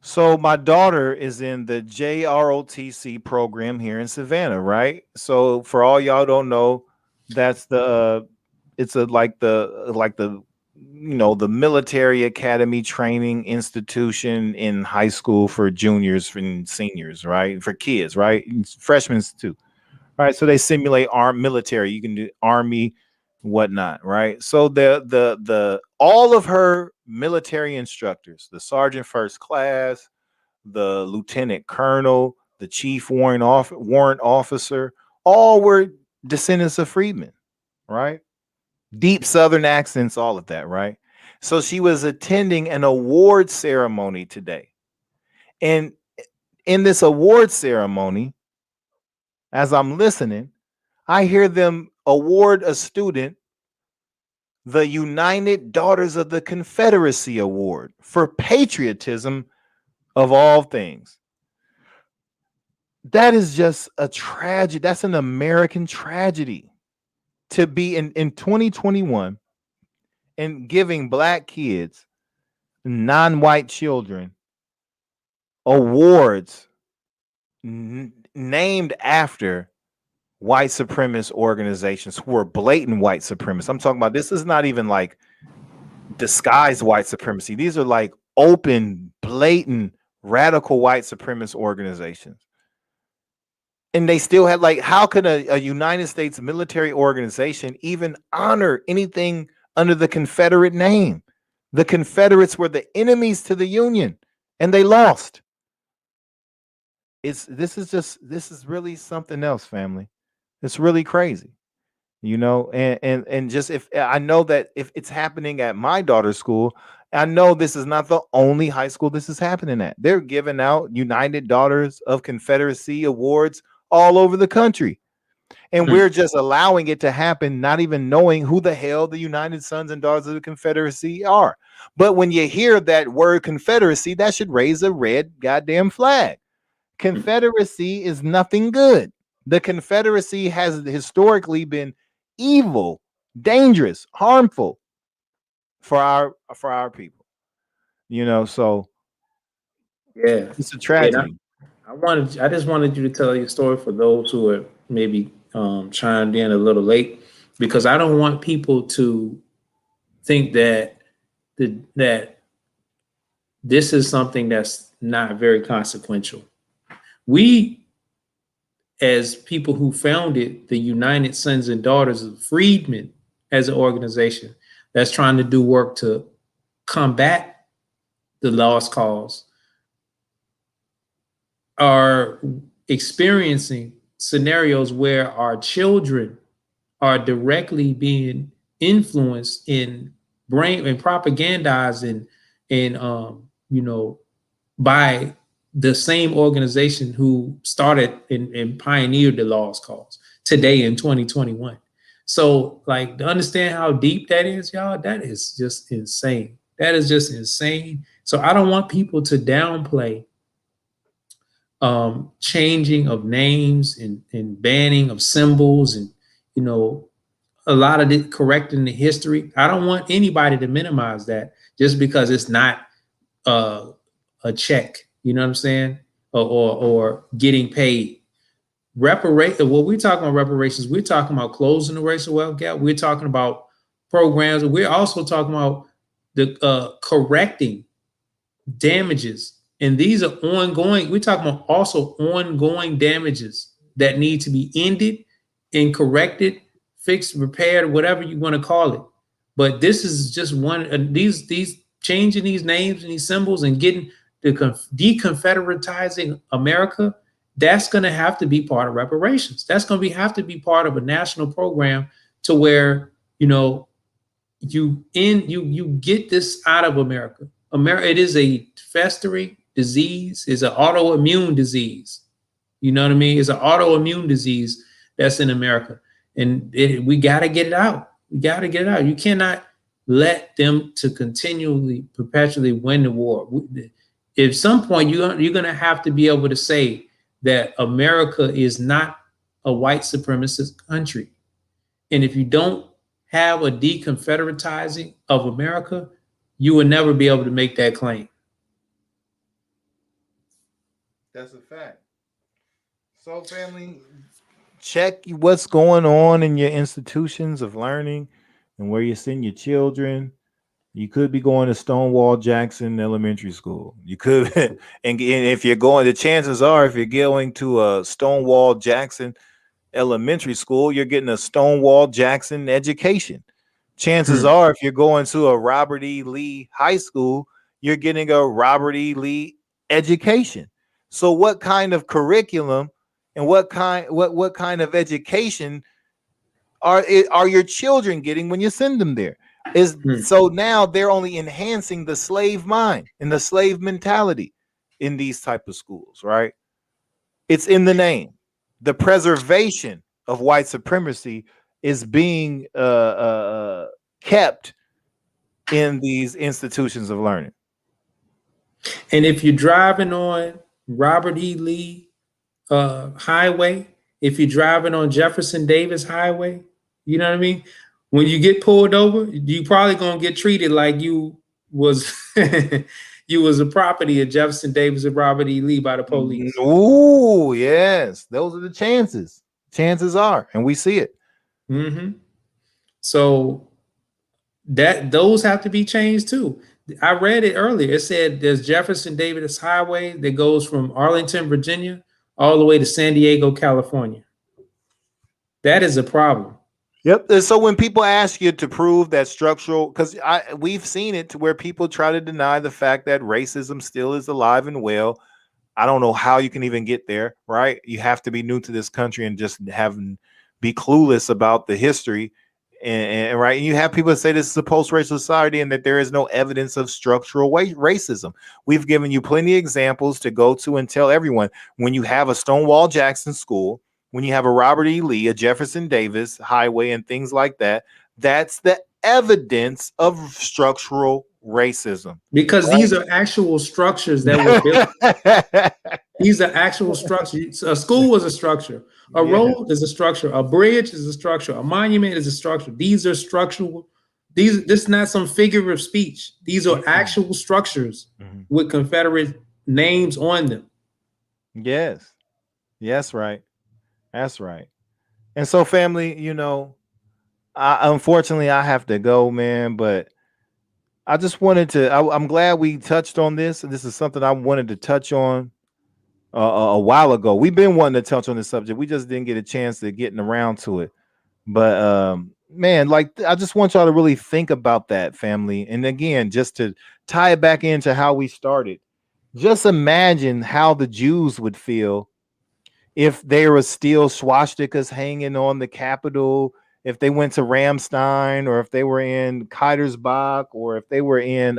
so my daughter is in the JROTC program here in Savannah, right? So for all y'all don't know, that's the the military academy training institution in high school for juniors and seniors, right? For kids, right? Freshmen too. All right, so they simulate military. You can do Army, whatnot, right? So the all of her military instructors, the sergeant first class, the lieutenant colonel, the chief warrant officer, all were descendants of freedmen, right? Deep Southern accents, all of that, right? So she was attending an award ceremony today, and in this award ceremony, as I'm listening, I hear them award a student the United Daughters of the Confederacy Award for patriotism of all things. That is just a tragedy. That's an American tragedy to be in 2021 and giving black kids, non-white children, awards named after white supremacist organizations who are blatant white supremacists. I'm talking about, this is not even like disguised white supremacy. These are like open, blatant, radical white supremacist organizations. And they still had, like, how could a United States military organization even honor anything under the Confederate name? The Confederates were the enemies to the Union, and they lost. This is really something else, family. It's really crazy. you know, and just if I know that if it's happening at my daughter's school, I know this is not the only high school this is happening at. They're giving out United Daughters of Confederacy awards all over the country. And we're just allowing it to happen, not even knowing who the hell the United Sons and Daughters of the Confederacy are. But when you hear that word Confederacy, that should raise a red goddamn flag. Confederacy is nothing good. The Confederacy has historically been evil, dangerous, harmful for our people. You know, so Yeah. it's a tragedy. I just wanted you to tell your story for those who are maybe chimed in a little late, because I don't want people to think that that this is something that's not very consequential. We, as people who founded the United Sons and Daughters of Freedmen as an organization that's trying to do work to combat the lost cause, are experiencing scenarios where our children are directly being influenced in brain and propagandized and you know, by the same organization who started and pioneered the lost cause today in 2021. So, like, to understand how deep that is, y'all, that is just insane. That is just insane. So I don't want people to downplay changing of names and banning of symbols and, you know, a lot of it correcting the history. I don't want anybody to minimize that just because it's not a check, you know what I'm saying, or getting paid. What we're talking about reparations, we're talking about closing the racial wealth gap. We're talking about programs. We're also talking about the correcting damages. And these are ongoing. We're talking about also ongoing damages that need to be ended and corrected, fixed, repaired, whatever you want to call it. But this is just one. These changing these names and these symbols and getting the de-confederatizing America. That's going to have to be part of reparations. That's going to have to be part of a national program to where, you know, you get this out of America. It is a festering disease. It's an autoimmune disease. You know what I mean? It's an autoimmune disease that's in America, and we got to get it out. We got to get it out. You cannot let them to continually, perpetually win the war. At some point, you're going to have to be able to say that America is not a white supremacist country, and if you don't have a de-confederatizing of America, you will never be able to make that claim. That's a fact. So, family, check what's going on in your institutions of learning and where you send your children. You could be going to Stonewall Jackson Elementary School. You could, and if you're going, the chances are, if you're going to a Stonewall Jackson Elementary School, you're getting a Stonewall Jackson education. Chances are, if you're going to a Robert E. Lee High School, you're getting a Robert E. Lee education. So what kind of curriculum and what kind of education are your children getting when you send them there? So now they're only enhancing the slave mind and the slave mentality in these type of schools, right? It's in the name. The preservation of white supremacy is being kept in these institutions of learning. And if you're driving on Robert E. Lee Highway, if you're driving on Jefferson Davis Highway, you know what I mean? When you get pulled over, you probably gonna get treated like you was you was a property of Jefferson Davis and Robert E. Lee by the police. Oh, yes. Those are the chances. Chances are, and we see it. Mm-hmm. So those have to be changed too. I read it earlier. It said there's Jefferson Davis Highway that goes from Arlington, Virginia, all the way to San Diego, California. That is a problem. Yep. And so when people ask you to prove that structural, because we've seen it to where people try to deny the fact that racism still is alive and well. I don't know how you can even get there, right? You have to be new to this country and just having be clueless about the history. And right, and you have people that say this is a post-racial society and that there is no evidence of structural racism. We've given you plenty of examples to go to and tell everyone. When you have a Stonewall Jackson School, when you have a Robert E. Lee, a Jefferson Davis Highway, and things like that, that's the evidence of structural racism. Because these are actual structures that were built. These are actual structures. A school was a structure. A road is a structure. A bridge is a structure. A monument is a structure. These are structural. This is not some figure of speech. These are actual structures with Confederate names on them. Yes. Yes, right. That's right. And so, family, you know, unfortunately I have to go, man, but I just wanted to, I'm glad we touched on this. This is something I wanted to touch on a while ago. We've been wanting to touch on this subject. We just didn't get a chance to getting around to it. But man, like, I just want y'all to really think about that, family. And again, just to tie it back into how we started, just imagine how the Jews would feel if there was still swastikas hanging on the Capitol, if they went to Ramstein, or if they were in Kaisersbach, or if they were in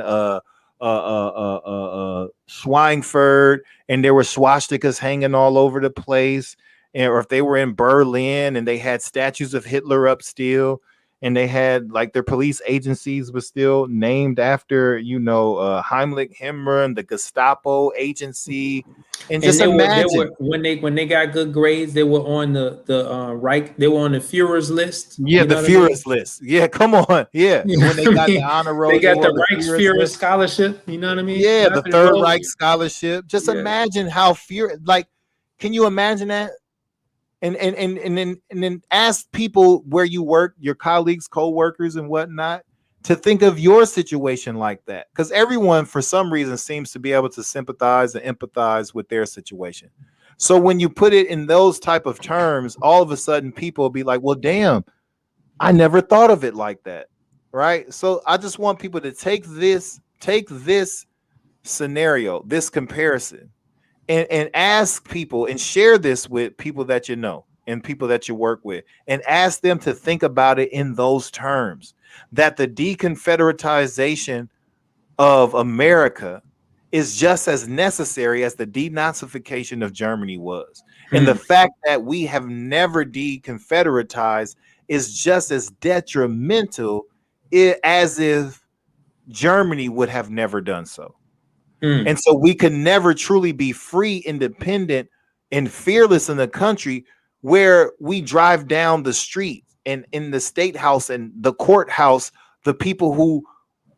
Schweinfurt and there were swastikas hanging all over the place, or if they were in Berlin and they had statues of Hitler up still, and they had like their police agencies were still named after, you know, Hinrich Himmler and the Gestapo agency. And just imagine when they got good grades, they were on the Reich. They were on the Führer's list. Yeah, the Führer's list. Yeah, come on. Yeah, when they got the honor roll, they got the Reichsführer scholarship. You know what I mean? Yeah, the Third Reich scholarship. Just imagine how like, can you imagine that? And then ask people where you work, your colleagues, co-workers, and whatnot, to think of your situation like that. Because everyone, for some reason, seems to be able to sympathize and empathize with their situation. So when you put it in those type of terms, all of a sudden people will be like, well, damn, I never thought of it like that. Right. So I just want people to take this scenario, this comparison, and ask people and share this with people that you know and people that you work with, and ask them to think about it in those terms, that the de-confederatization of America is just as necessary as the denazification of Germany was. And the fact that we have never de-confederatized is just as detrimental as if Germany would have never done so. And so we can never truly be free, independent, and fearless in a country where we drive down the street and in the state house and the courthouse, the people who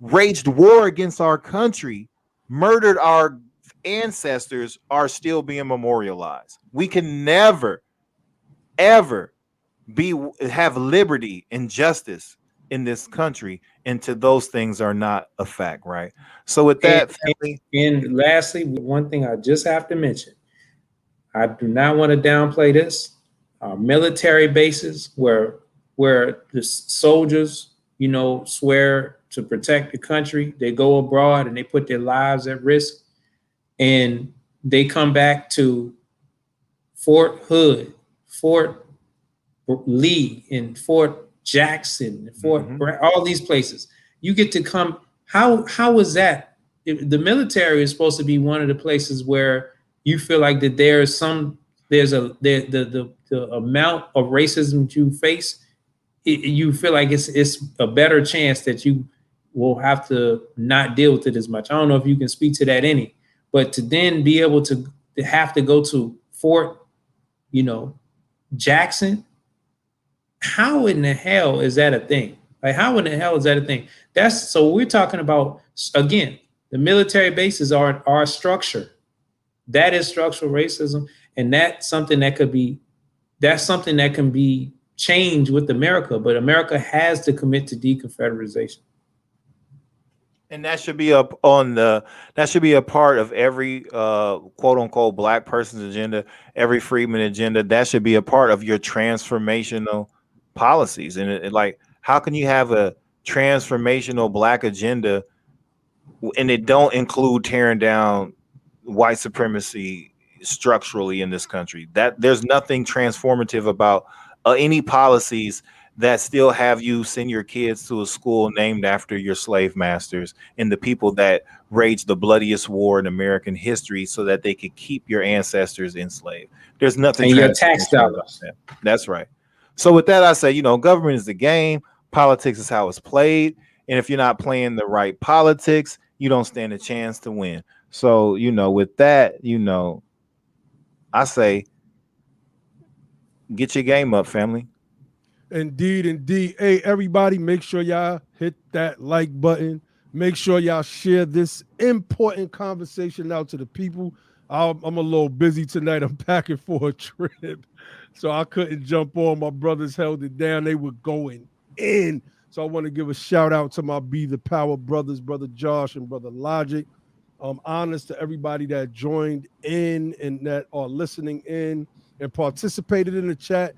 waged war against our country, murdered our ancestors, are still being memorialized. We can never, ever have liberty and justice in this country until those things are not a fact, right? So with that, family, and lastly, one thing I just have to mention, I do not want to downplay this. Military bases where the soldiers, you know, swear to protect the country, they go abroad and they put their lives at risk, and they come back to Fort Hood, Fort Lee, and Fort Jackson, Fort all these places. You get to come. How is that? The military is supposed to be one of the places where you feel like that the amount of racism that you face, you feel like it's a better chance that you will have to not deal with it as much. I don't know if you can speak to that any, but to then be able to have to go to Fort, you know, Jackson. How in the hell is that a thing? Like, how in the hell is that a thing? So we're talking about, again, the military bases are a structure. That is structural racism. And that's something that can be changed with America, but America has to commit to de-confederatization. and that should be that should be a part of every quote unquote black person's agenda, every freedman agenda. That should be a part of your transformational policies. And like, how can you have a transformational black agenda and it don't include tearing down white supremacy structurally in this country? That there's nothing transformative about any policies that still have you send your kids to a school named after your slave masters and the people that waged the bloodiest war in American history so that they could keep your ancestors enslaved. There's nothing And your tax transformational about dollars. that. That's right. So with that, I say, you know, government is the game. Politics is how it's played. And if you're not playing the right politics, you don't stand a chance to win. So, you know, with that, you know, I say, get your game up, family. Indeed, indeed. Hey, everybody, make sure y'all hit that like button. Make sure y'all share this important conversation out to the people. I'm a little busy tonight. I'm packing for a trip, so I couldn't jump on. My brothers held it down. They were going in. So I want to give a shout out to my Be the Power brothers, Brother Josh and Brother Logic. Honest to everybody that joined in and that are listening in and participated in the chat.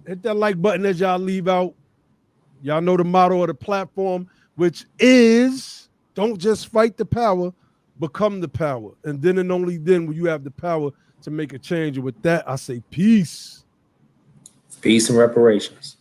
Hit that like button as y'all leave out. Y'all know the motto of the platform, which is don't just fight the power, become the power. And then and only then will you have the power to make a change. And with that, I say peace. Peace and reparations.